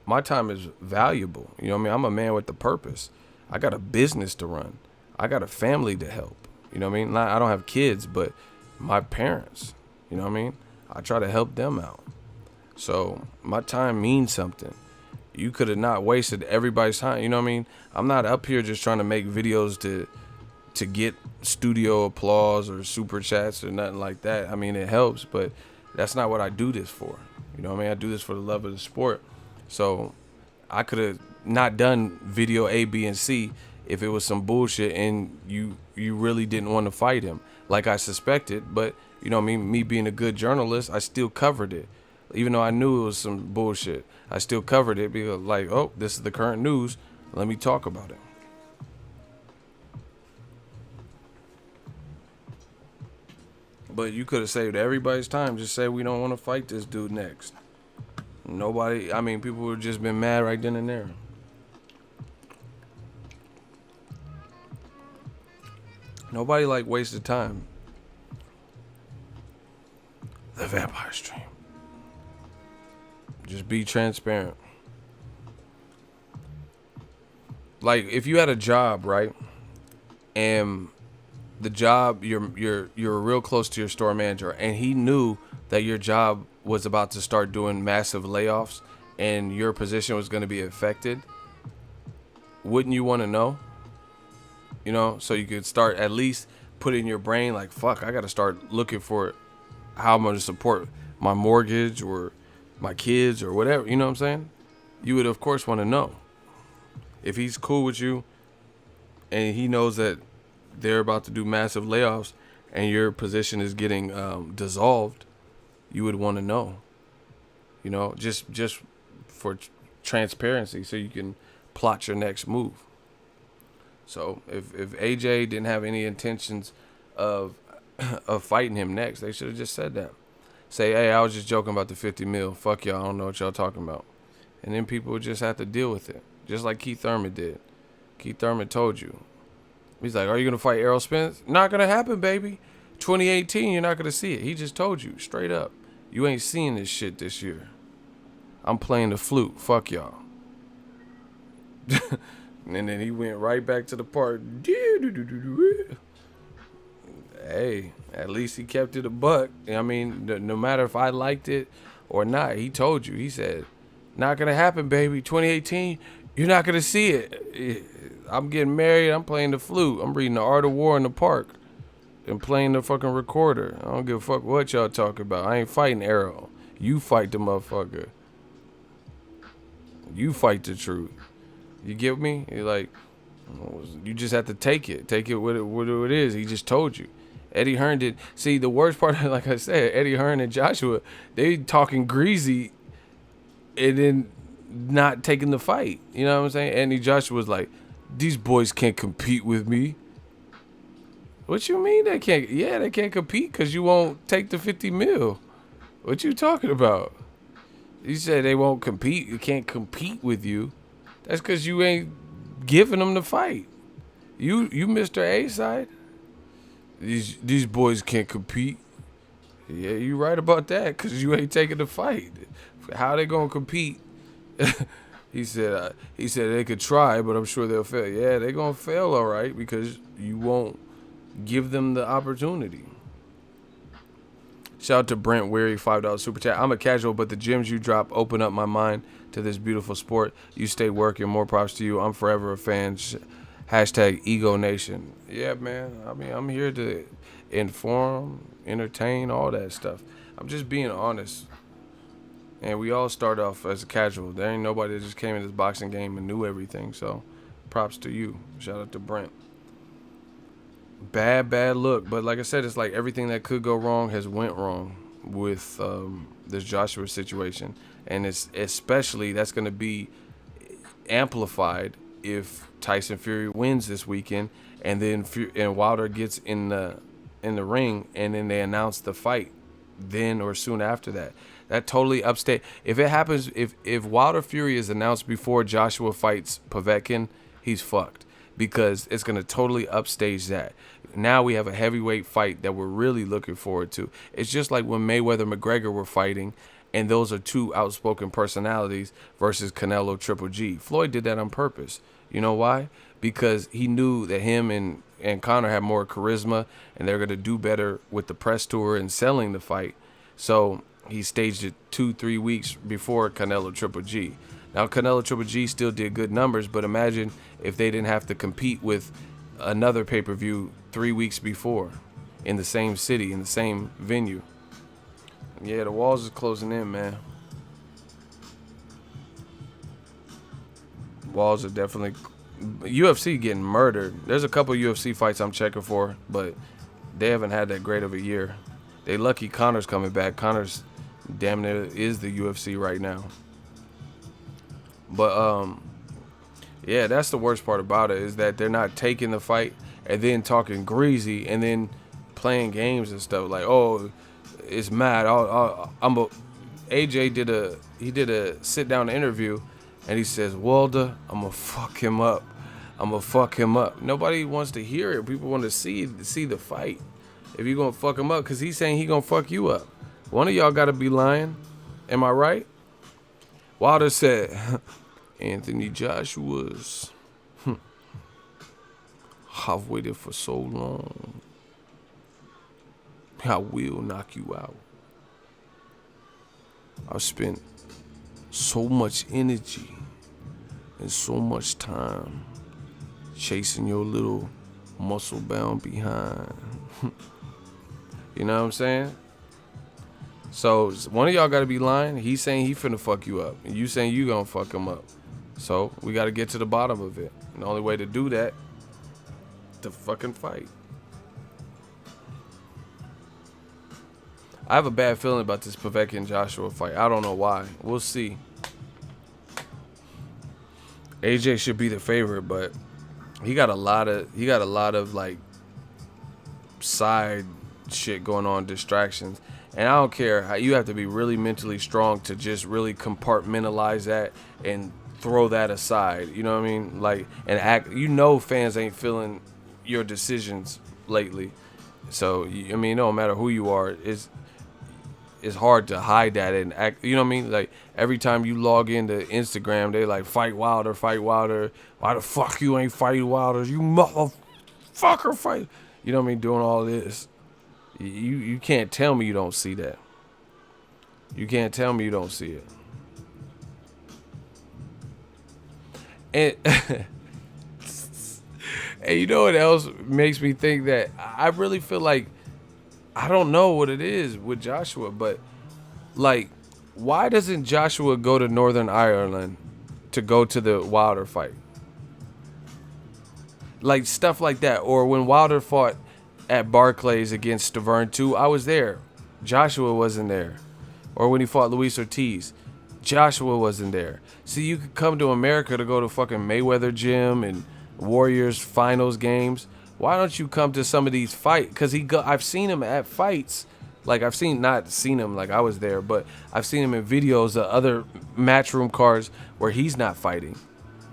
my time is valuable. You know what I mean? I'm a man with a purpose. I got a business to run. I got a family to help. You know what I mean? I don't have kids, but my parents, you know what I mean? I try to help them out. So my time means something. You could have not wasted everybody's time. You know what I mean? I'm not up here just trying to make videos to get studio applause or super chats or nothing like that. I mean, it helps, but that's not what I do this for. You know what I mean? I do this for the love of the sport. So I could have not done video A, B, and C if it was some bullshit and you really didn't want to fight him, like I suspected. But, you know what I mean? Me being a good journalist, I still covered it. Even though I knew it was some bullshit, I still covered it because, like, oh, this is the current news. Let me talk about it. But you could have saved everybody's time. Just say we don't want to fight this dude next. Nobody, I mean, people would have just been mad right then and there. Nobody like wasted time. The Vampire Stream. Just be transparent. Like, if you had a job, right, and the job, you're real close to your store manager, and he knew that your job was about to start doing massive layoffs and your position was going to be affected, wouldn't you want to know? You know, so you could start at least put in your brain like, fuck, I got to start looking for how I'm going to support my mortgage or my kids or whatever. You know what I'm saying? You would, of course, want to know. If he's cool with you and he knows that they're about to do massive layoffs and your position is getting dissolved, you would want to know. You know, just for transparency, so you can plot your next move. So if AJ didn't have any intentions of fighting him next, they should have just said that. Say, hey, I was just joking about the 50 mil. Fuck y'all, I don't know what y'all talking about. And then people would just have to deal with it. Just like Keith Thurman did. Keith Thurman told you. He's like, are you going to fight Errol Spence? Not going to happen, baby. 2018, you're not going to see it. He just told you, straight up. You ain't seeing this shit this year. I'm playing the flute. Fuck y'all. And then he went right back to the part. Hey, at least he kept it a buck. I mean, no matter if I liked it or not, he told you. He said, not going to happen, baby. 2018, you're not going to see it. I'm getting married. I'm playing the flute. I'm reading The Art of War in the park and playing the fucking recorder. I don't give a fuck what y'all talking about. I ain't fighting Arrow. You fight the motherfucker. You fight the truth. You get me? You're like, you just have to take it. Take it what it is. He just told you. Eddie Hearn did. See, the worst part, like I said, Eddie Hearn and Joshua, they talking greasy and then not taking the fight. You know what I'm saying? Joshua was like, These boys can't compete with me. What you mean they can't? Yeah, they can't compete because you won't take the 50 mil. What you talking about? You said they won't compete. You can't compete with you. That's because you ain't giving them the fight. You Mr. A side. These boys can't compete. Yeah, you right about that because you ain't taking the fight. How they gonna compete? He said they could try, but I'm sure they'll fail. Yeah, they gonna fail, all right, because you won't give them the opportunity. Shout out to Brent Weary, $5 super chat. I'm a casual, but the gems you drop open up my mind to this beautiful sport. You stay working. More props to you. I'm forever a fan. Hashtag Ego Nation. Yeah, man. I mean, I'm here to inform, entertain, all that stuff. I'm just being honest. And we all start off as a casual. There ain't nobody that just came in this boxing game and knew everything. So props to you. Shout out to Brent. Bad look. But like I said, it's like everything that could go wrong has went wrong with this Joshua situation. And it's especially that's going to be amplified if Tyson Fury wins this weekend and then Wilder gets in the ring and then they announce the fight then or soon after that. That totally upstate. If it happens, if Wilder Fury is announced before Joshua fights Povetkin, he's fucked because it's going to totally upstage that. Now we have a heavyweight fight that we're really looking forward to. It's just like when Mayweather McGregor were fighting, and those are two outspoken personalities versus Canelo Triple G. Floyd did that on purpose. You know why? Because he knew that him and Conor had more charisma, and they're going to do better with the press tour and selling the fight. So he staged it 2-3 weeks before Canelo Triple G. Now, Canelo Triple G still did good numbers, but imagine if they didn't have to compete with another pay-per-view 3 weeks before in the same city, in the same venue. Yeah, the walls is closing in, man. Walls are definitely... UFC getting murdered. There's a couple UFC fights I'm checking for, but they haven't had that great of a year. They lucky Conor's coming back. Conor's damn near is the UFC right now. But yeah, that's the worst part about it is that they're not taking the fight and then talking greasy and then playing games and stuff like, oh, it's mad. AJ did a sit down interview and he says, Wilder, I'm gonna fuck him up. I'm gonna fuck him up. Nobody wants to hear it. People want to see the fight. If you're gonna fuck him up, because he's saying he gonna fuck you up. One of y'all gotta be lying. Am I right? Wilder said, Anthony Joshua's. I've waited for so long. I will knock you out. I've spent so much energy and so much time chasing your little muscle-bound behind. You know what I'm saying? So one of y'all got to be lying. He's saying he finna fuck you up. And you saying you gonna fuck him up. So we got to get to the bottom of it. And the only way to do that, to fucking fight. I have a bad feeling about this Povetkin Joshua fight. I don't know why. We'll see. AJ should be the favorite, but he got a lot of like side shit going on, distractions. And I don't care how you have to be really mentally strong to just really compartmentalize that and throw that aside. You know what I mean? Like, and act. You know, fans ain't feeling your decisions lately. So I mean, no matter who you are, it's hard to hide that and act. You know what I mean? Like every time you log into Instagram, they like fight Wilder. Why the fuck you ain't fighting Wilder? You motherfucker fight. You know what I mean? Doing all this. You can't tell me you don't see that. You can't tell me you don't see it. And and you know what else makes me think that I really feel like I don't know what it is with Joshua, but like, why doesn't Joshua go to Northern Ireland to go to the Wilder fight? Like stuff like that. Or when Wilder fought at Barclays against Stavern 2, I was there. Joshua wasn't there. Or when he fought Luis Ortiz, Joshua wasn't there. See, you could come to America to go to fucking Mayweather gym and Warriors finals games. Why don't you come to some of these fights? Because I've seen him at fights. Like not seen him like I was there, but I've seen him in videos of other matchroom cards where he's not fighting.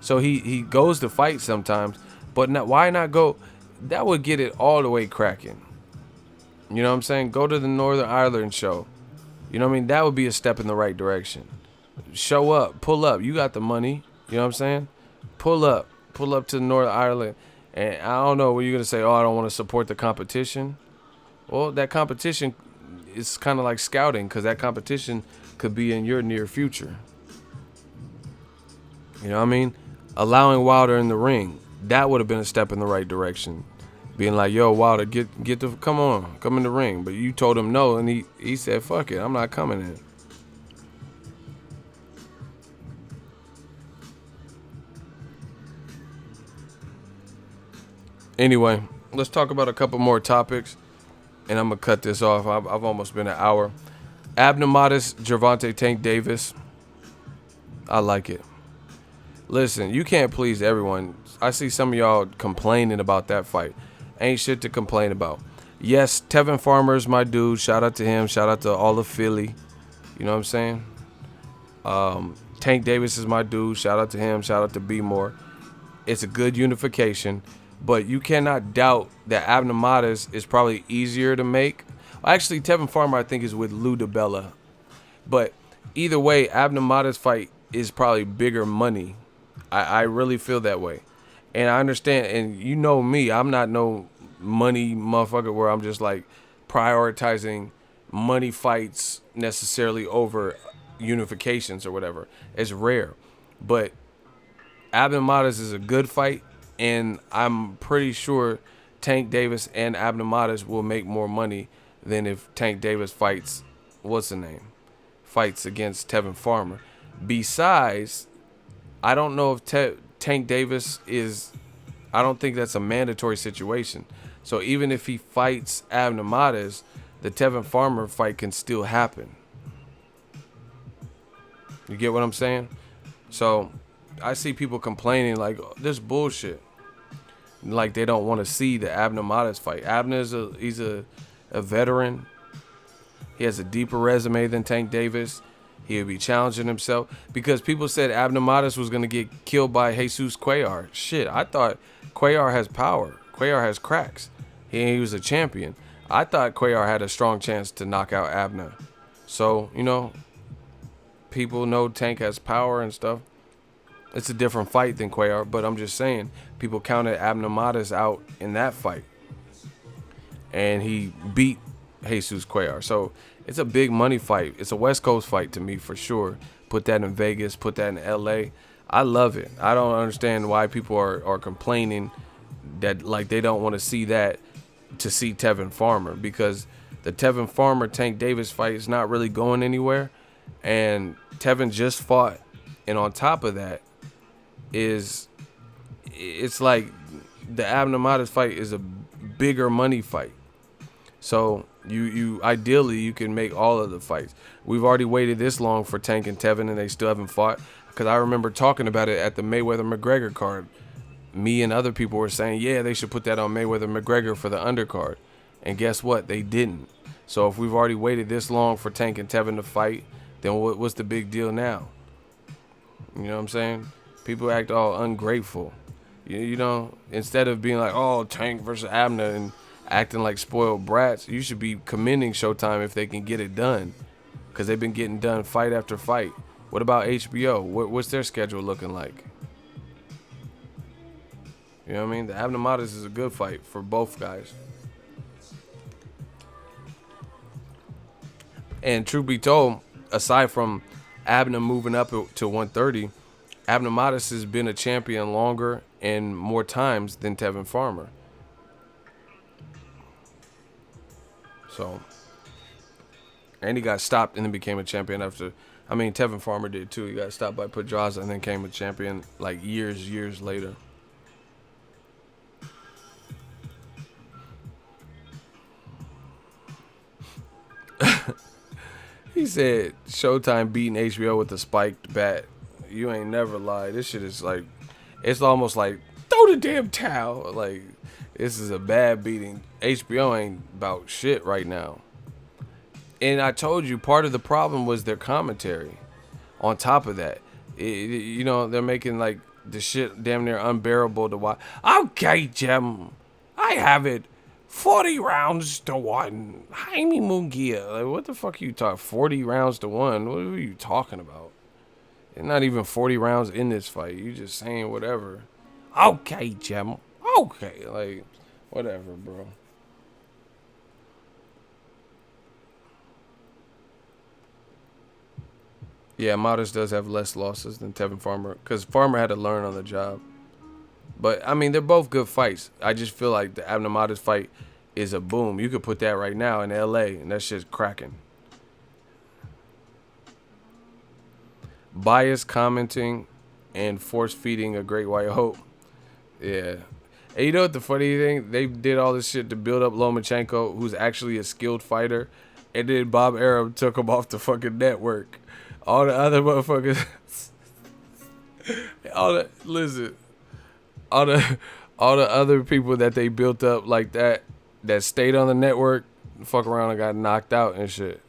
So he goes to fight sometimes, but why not go? That would get it all the way cracking. You know what I'm saying? Go to the Northern Ireland show. You know what I mean? That would be a step in the right direction. Show up, pull up. You got the money. You know what I'm saying? Pull up to Northern Ireland. And I don't know, what you're going to say, oh, I don't want to support the competition. Well, that competition is kind of like scouting, because that competition could be in your near future. You know what I mean? Allowing Wilder in the ring, that would have been a step in the right direction. Being like, yo, Wilder, come in the ring. But you told him no, and he said, fuck it, I'm not coming in. Anyway, let's talk about a couple more topics, and I'm going to cut this off. I've almost been an hour. Abner Modest, Gervonta Tank Davis. I like it. Listen, you can't please everyone. I see some of y'all complaining about that fight. Ain't shit to complain about. Yes, Tevin Farmer's my dude. Shout out to him. Shout out to all of Philly. You know what I'm saying? Tank Davis is my dude. Shout out to him. Shout out to B More. It's a good unification. But you cannot doubt that Abner Modest is probably easier to make. Actually, Tevin Farmer, I think, is with Lou DiBella. But either way, Abner Modest fight is probably bigger money. I really feel that way. And I understand, and you know me, I'm not no money motherfucker where I'm just like prioritizing money fights necessarily over unifications or whatever. It's rare. But Abner Modest is a good fight, and I'm pretty sure Tank Davis and Abner Modest will make more money than if Tank Davis fights, fights against Tevin Farmer. Besides, I don't know if Tank Davis is, I don't think that's a mandatory situation. So even if he fights Abner Modest, the Tevin Farmer fight can still happen. You get what I'm saying? So I see people complaining like, oh, this bullshit. Like they don't want to see the Abner Modest fight. Abner he's a veteran. He has a deeper resume than Tank Davis. He'll be challenging himself, because people said Abner Modest was going to get killed by Jesus Cuellar. Shit, I thought Cuellar has power. Cuellar has cracks. He was a champion. I thought Cuellar had a strong chance to knock out Abner. So, you know, people know Tank has power and stuff. It's a different fight than Cuellar, but I'm just saying, people counted Abner Modest out in that fight. And he beat Jesus Cuellar. So it's a big money fight. It's a West Coast fight to me for sure. Put that in Vegas, put that in LA. I love it. I don't understand why people are complaining that like they don't want to see that to see Tevin Farmer, because the Tevin Farmer Tank Davis fight is not really going anywhere. And Tevin just fought, and on top of that it's like the Abner Modest fight is a bigger money fight. So you ideally you can make all of the fights. We've already waited this long for Tank and Tevin, and they still haven't fought. Because I remember talking about it at the Mayweather-McGregor card. Me and other people were saying, yeah, they should put that on Mayweather-McGregor for the undercard. And guess what? They didn't. So if we've already waited this long for Tank and Tevin to fight, then what's the big deal now? You know what I'm saying? People act all ungrateful. You know, instead of being like, oh, Tank versus Abner and acting like spoiled brats, you should be commending Showtime if they can get it done, because they've been getting done fight after fight. What about HBO? What's their schedule looking like? You know what I mean? The Abner Modest is a good fight for both guys. And truth be told, aside from Abner moving up to 130, Abner Modest has been a champion longer and more times than Tevin Farmer. So, and he got stopped and then became a champion after. I mean, Tevin Farmer did too. He got stopped by Pedraza and then became a champion like years later. He said Showtime beating HBO with a spiked bat. You ain't never lied. This shit is like, it's almost like, throw the damn towel. Like, this is a bad beating. HBO ain't about shit right now. And I told you, part of the problem was their commentary. On top of that, they're making like the shit damn near unbearable to watch. Okay, Jim, I have it 40 rounds to 1. Jaime Munguia. Like, what the fuck are you talking? 40 rounds to 1? What are you talking about? There's not even 40 rounds in this fight. You just saying whatever. Okay, Jim. Okay. Like, whatever, bro. Yeah, Modest does have less losses than Tevin Farmer because Farmer had to learn on the job. But, I mean, they're both good fights. I just feel like the Abner Modest fight is a boom. You could put that right now in L.A., and that shit's cracking. Bias commenting and force-feeding a great white hope. Yeah. And you know what the funny thing? They did all this shit to build up Lomachenko, who's actually a skilled fighter, and then Bob Arum took him off the fucking network. All the other motherfuckers... listen... all the other people that they built up like that stayed on the network, fuck around and got knocked out and shit.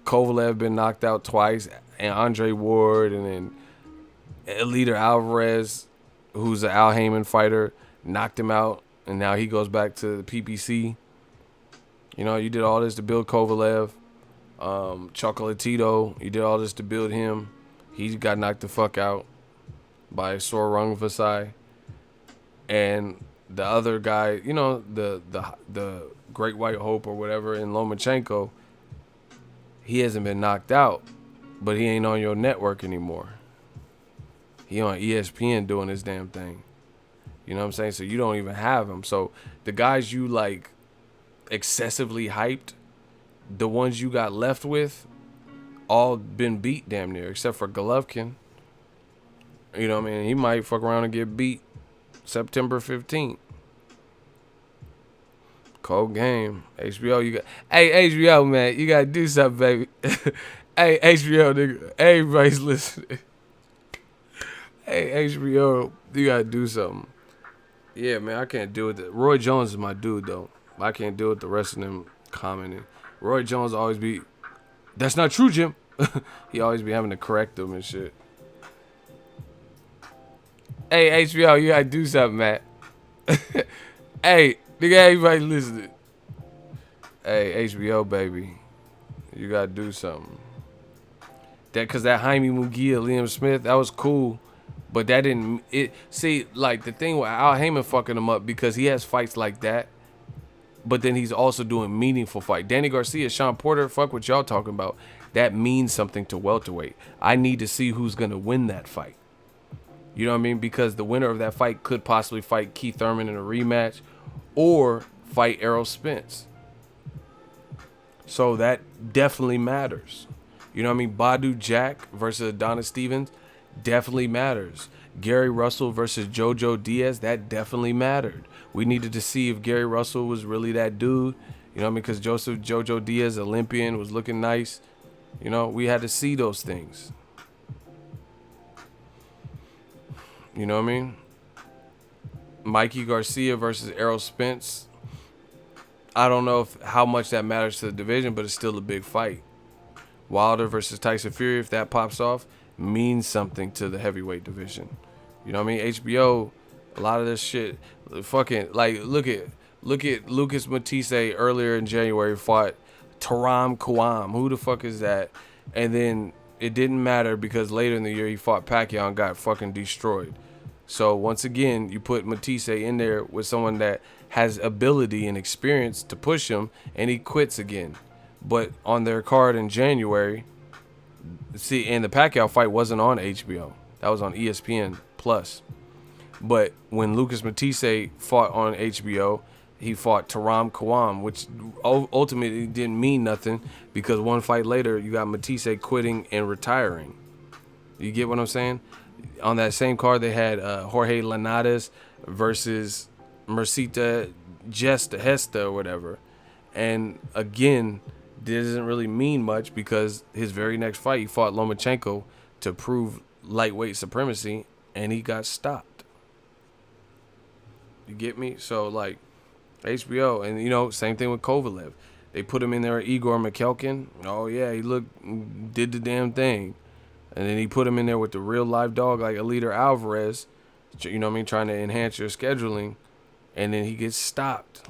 Kovalev been knocked out twice, and Andre Ward, and then Eliter Alvarez, who's an Al Heyman fighter, knocked him out, and now he goes back to the PPC. You know, you did all this to build Kovalev. Chocolatito, you did all this to build him. He got knocked the fuck out by Sor Rungvisai. And the other guy, you know, the Great White Hope or whatever in Lomachenko, he hasn't been knocked out, but he ain't on your network anymore. He on ESPN doing his damn thing. You know what I'm saying? So you don't even have him. So the guys you like excessively hyped, the ones you got left with, all been beat damn near, except for Golovkin. You know what I mean? He might fuck around and get beat September 15th. Cold game. HBO, you got... Hey, HBO, man, you got to do something, baby. Hey, HBO, nigga. Everybody's listening. Hey, HBO, you got to do something. Yeah, man, I can't deal with it. Roy Jones is my dude, though. I can't deal with the rest of them commenting. Roy Jones always be... That's not true, Jim. He always be having to correct them and shit. Hey, HBO, you gotta do something, man. Hey, nigga, everybody listening. Hey, HBO, baby. You gotta do something. Cause that Jaime Munguia, Liam Smith, that was cool. But that didn't... See, like, the thing with Al Heyman fucking him up because he has fights like that. But then he's also doing meaningful fight. Danny Garcia, Sean Porter, fuck what y'all talking about. That means something to welterweight. I need to see who's gonna win that fight. You know what I mean? Because the winner of that fight could possibly fight Keith Thurman in a rematch or fight Errol Spence. So that definitely matters. You know what I mean? Badu Jack versus Adonis Stevens definitely matters. Gary Russell versus Jojo Diaz, that definitely mattered. We needed to see if Gary Russell was really that dude. You know what I mean? Because Jojo Diaz, Olympian, was looking nice. You know, we had to see those things. You know what I mean? Mikey Garcia versus Errol Spence. I don't know how much that matters to the division, but it's still a big fight. Wilder versus Tyson Fury, if that pops off, means something to the heavyweight division. You know what I mean? HBO, a lot of this shit, fucking, like, look at Lucas Matisse earlier in January fought Taram Kouam. Who the fuck is that? And then it didn't matter because later in the year he fought Pacquiao and got fucking destroyed. So once again, you put Matisse in there with someone that has ability and experience to push him, and he quits again. But on their card in January, see, and the Pacquiao fight wasn't on HBO. That was on ESPN Plus. But when Lucas Matisse fought on HBO, he fought Taram Kouam, which ultimately didn't mean nothing because one fight later, you got Matisse quitting and retiring. You get what I'm saying? On that same card, they had Jorge Linares versus Mercita Hesta or whatever. And again, this doesn't really mean much because his very next fight, he fought Lomachenko to prove lightweight supremacy, and he got stopped. You get me? So like HBO, and same thing with Kovalev. They put him in there, Igor McKelkin. Oh yeah, he did the damn thing, and then he put him in there with the real live dog like Aliter Alvarez. You know what I mean? Trying to enhance your scheduling, and then he gets stopped.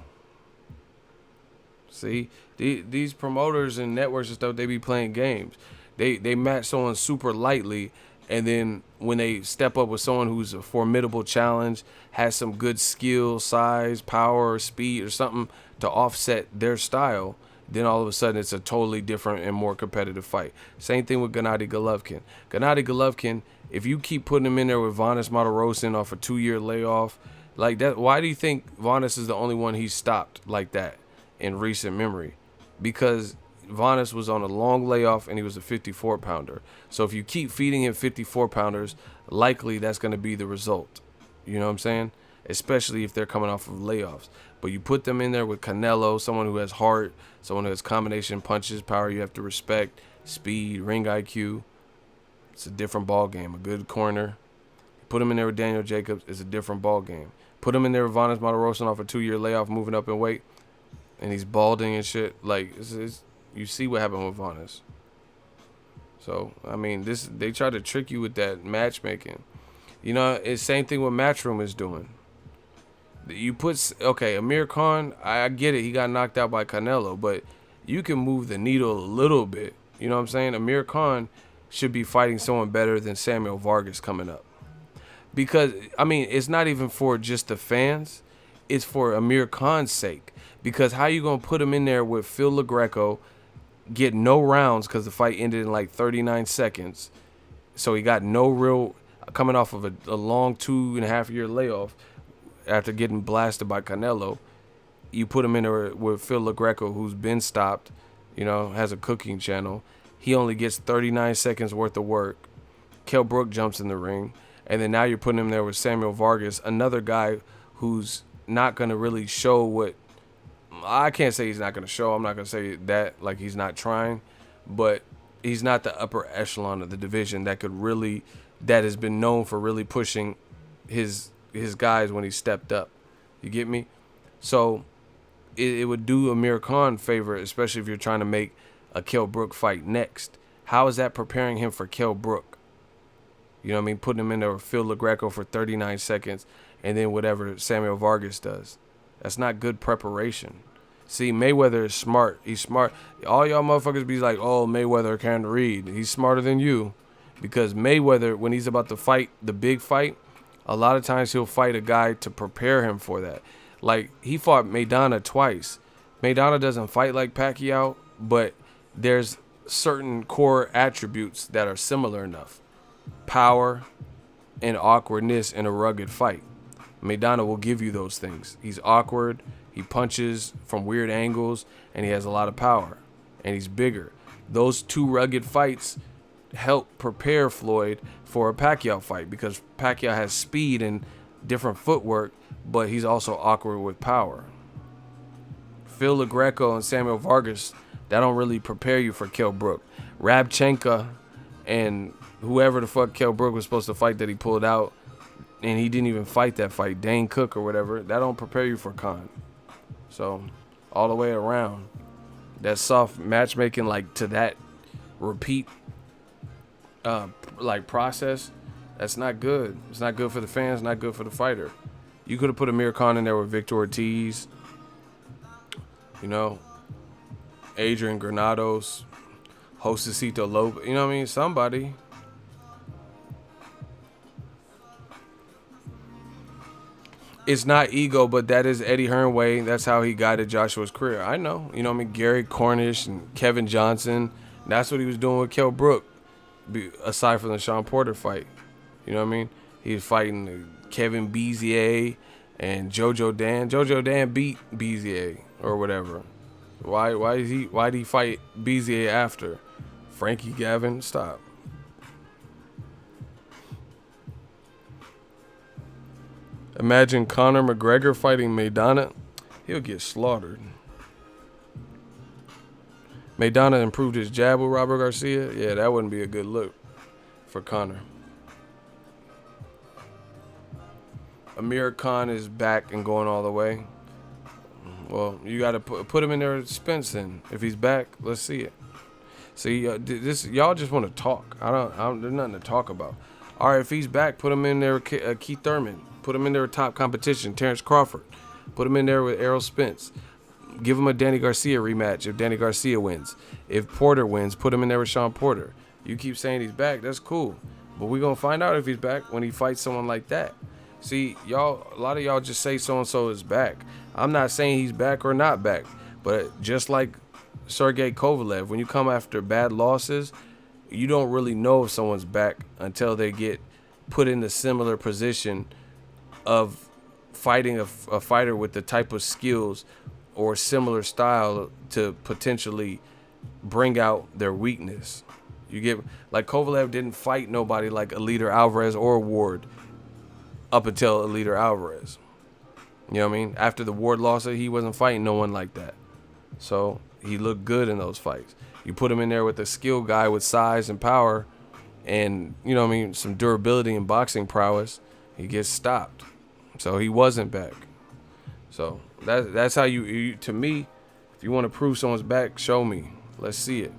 See, these promoters and networks and stuff, they be playing games. They match someone super lightly, and then when they step up with someone who's a formidable challenge, has some good skill, size, power, speed, or something to offset their style, then all of a sudden it's a totally different and more competitive fight. Same thing with Gennady Golovkin. Gennady Golovkin, if you keep putting him in there with Vanes Martirosyan off a 2-year layoff, like that, why do you think Vanes is the only one he's stopped like that in recent memory? Because Vanes was on a long layoff and he was a 54-pounder. So if you keep feeding him 54-pounders, likely that's going to be the result. You know what I'm saying? Especially if they're coming off of layoffs. But you put them in there with Canelo, someone who has heart, someone who has combination punches, power you have to respect, speed, ring IQ. It's a different ball game. A good corner. Put him in there with Daniel Jacobs. It's a different ball game. Put him in there with Vanes Martirosyan off a 2-year layoff, moving up in weight, and he's balding and shit. Like, you see what happened with Vanes. So, I mean, they try to trick you with that matchmaking. It's same thing what Matchroom is doing. Amir Khan, I get it. He got knocked out by Canelo, but you can move the needle a little bit. You know what I'm saying? Amir Khan should be fighting someone better than Samuel Vargas coming up. Because, I mean, it's not even for just the fans. It's for Amir Khan's sake. Because how you going to put him in there with Phil LaGreco, get no rounds because the fight ended in like 39 seconds. So he got no real, coming off of a long 2.5-year layoff after getting blasted by Canelo. You put him in there with Phil LaGreco, who's been stopped, has a cooking channel. He only gets 39 seconds worth of work. Kell Brook jumps in the ring. And then now you're putting him there with Samuel Vargas, another guy who's not going to really show what, I can't say he's not going to show. I'm not going to say that like he's not trying, but he's not the upper echelon of the division that has been known for really pushing his guys when he stepped up. You get me? So it would do Amir Khan favor, especially if you're trying to make a Kell Brook fight next. How is that preparing him for Kell Brook? You know what I mean? Putting him in there with Phil LaGreco for 39 seconds and then whatever Samuel Vargas does. That's not good preparation. See, Mayweather is smart. He's smart. All y'all motherfuckers be like, oh, Mayweather can't read. He's smarter than you. Because Mayweather, when he's about to fight the big fight, a lot of times he'll fight a guy to prepare him for that. Like, he fought Maidana twice. Maidana doesn't fight like Pacquiao, but there's certain core attributes that are similar enough. Power and awkwardness in a rugged fight. Maidana will give you those things. He's awkward, he punches from weird angles, and he has a lot of power. And he's bigger. Those two rugged fights help prepare Floyd for a Pacquiao fight because Pacquiao has speed and different footwork, but he's also awkward with power. Phil LaGreco and Samuel Vargas, that don't really prepare you for Kell Brook. Rabchenka and whoever the fuck Kell Brook was supposed to fight that he pulled out, and he didn't even fight that fight, Dane Cook or whatever, that don't prepare you for Khan. So, all the way around, that soft matchmaking, like, to that repeat, process, that's not good. It's not good for the fans, not good for the fighter. You could have put Amir Khan in there with Victor Ortiz, Adrian Granados, Josecito Lopez, you know what I mean? Somebody. It's not ego, but that is Eddie Hearn way. That's how he guided Joshua's career. I know. You know what I mean? Gary Cornish and Kevin Johnson. That's what he was doing with Kell Brook, aside from the Sean Porter fight. You know what I mean? He was fighting Kevin Bezier and Jojo Dan. Jojo Dan beat Bezier or whatever. Why did he fight Bezier after? Frankie Gavin, stop. Imagine Conor McGregor fighting Maidana. He'll get slaughtered. Maidana improved his jab with Robert Garcia. Yeah, that wouldn't be a good look for Conor. Amir Khan is back and going all the way. Well, you got to put him in there with Spence then. If he's back, let's see it. See, this y'all just want to talk. I don't. There's nothing to talk about. All right, if he's back, put him in there with Keith Thurman. Put him in there with top competition, Terrence Crawford. Put him in there with Errol Spence. Give him a Danny Garcia rematch if Danny Garcia wins. If Porter wins, put him in there with Sean Porter. You keep saying he's back, that's cool. But we're going to find out if he's back when he fights someone like that. See, y'all, a lot of y'all just say so-and-so is back. I'm not saying he's back or not back. But just like Sergey Kovalev, when you come after bad losses, you don't really know if someone's back until they get put in a similar position of fighting a fighter with the type of skills or similar style to potentially bring out their weakness. You get, like, Kovalev didn't fight nobody like Eliter Alvarez or Ward up until Eliter Alvarez. You know what I mean? After the Ward loss, he wasn't fighting no one like that. So he looked good in those fights. You put him in there with a skill guy with size and power and, you know what I mean, some durability and boxing prowess, he gets stopped. So he wasn't back. So that's how you to me, if you want to prove someone's back, show me. Let's see it.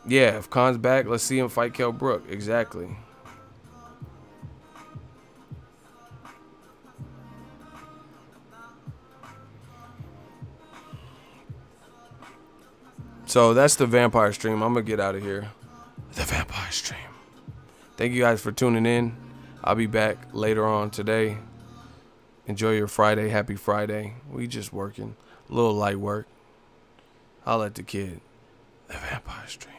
Yeah, if Khan's back, let's see him fight Kell Brook. Exactly. So that's the Vampire Stream. I'm going to get out of here. The Vampire Stream. Thank you guys for tuning in. I'll be back later on today. Enjoy your Friday. Happy Friday. We just working. A little light work. I'll let the kid. The Vampire Stream.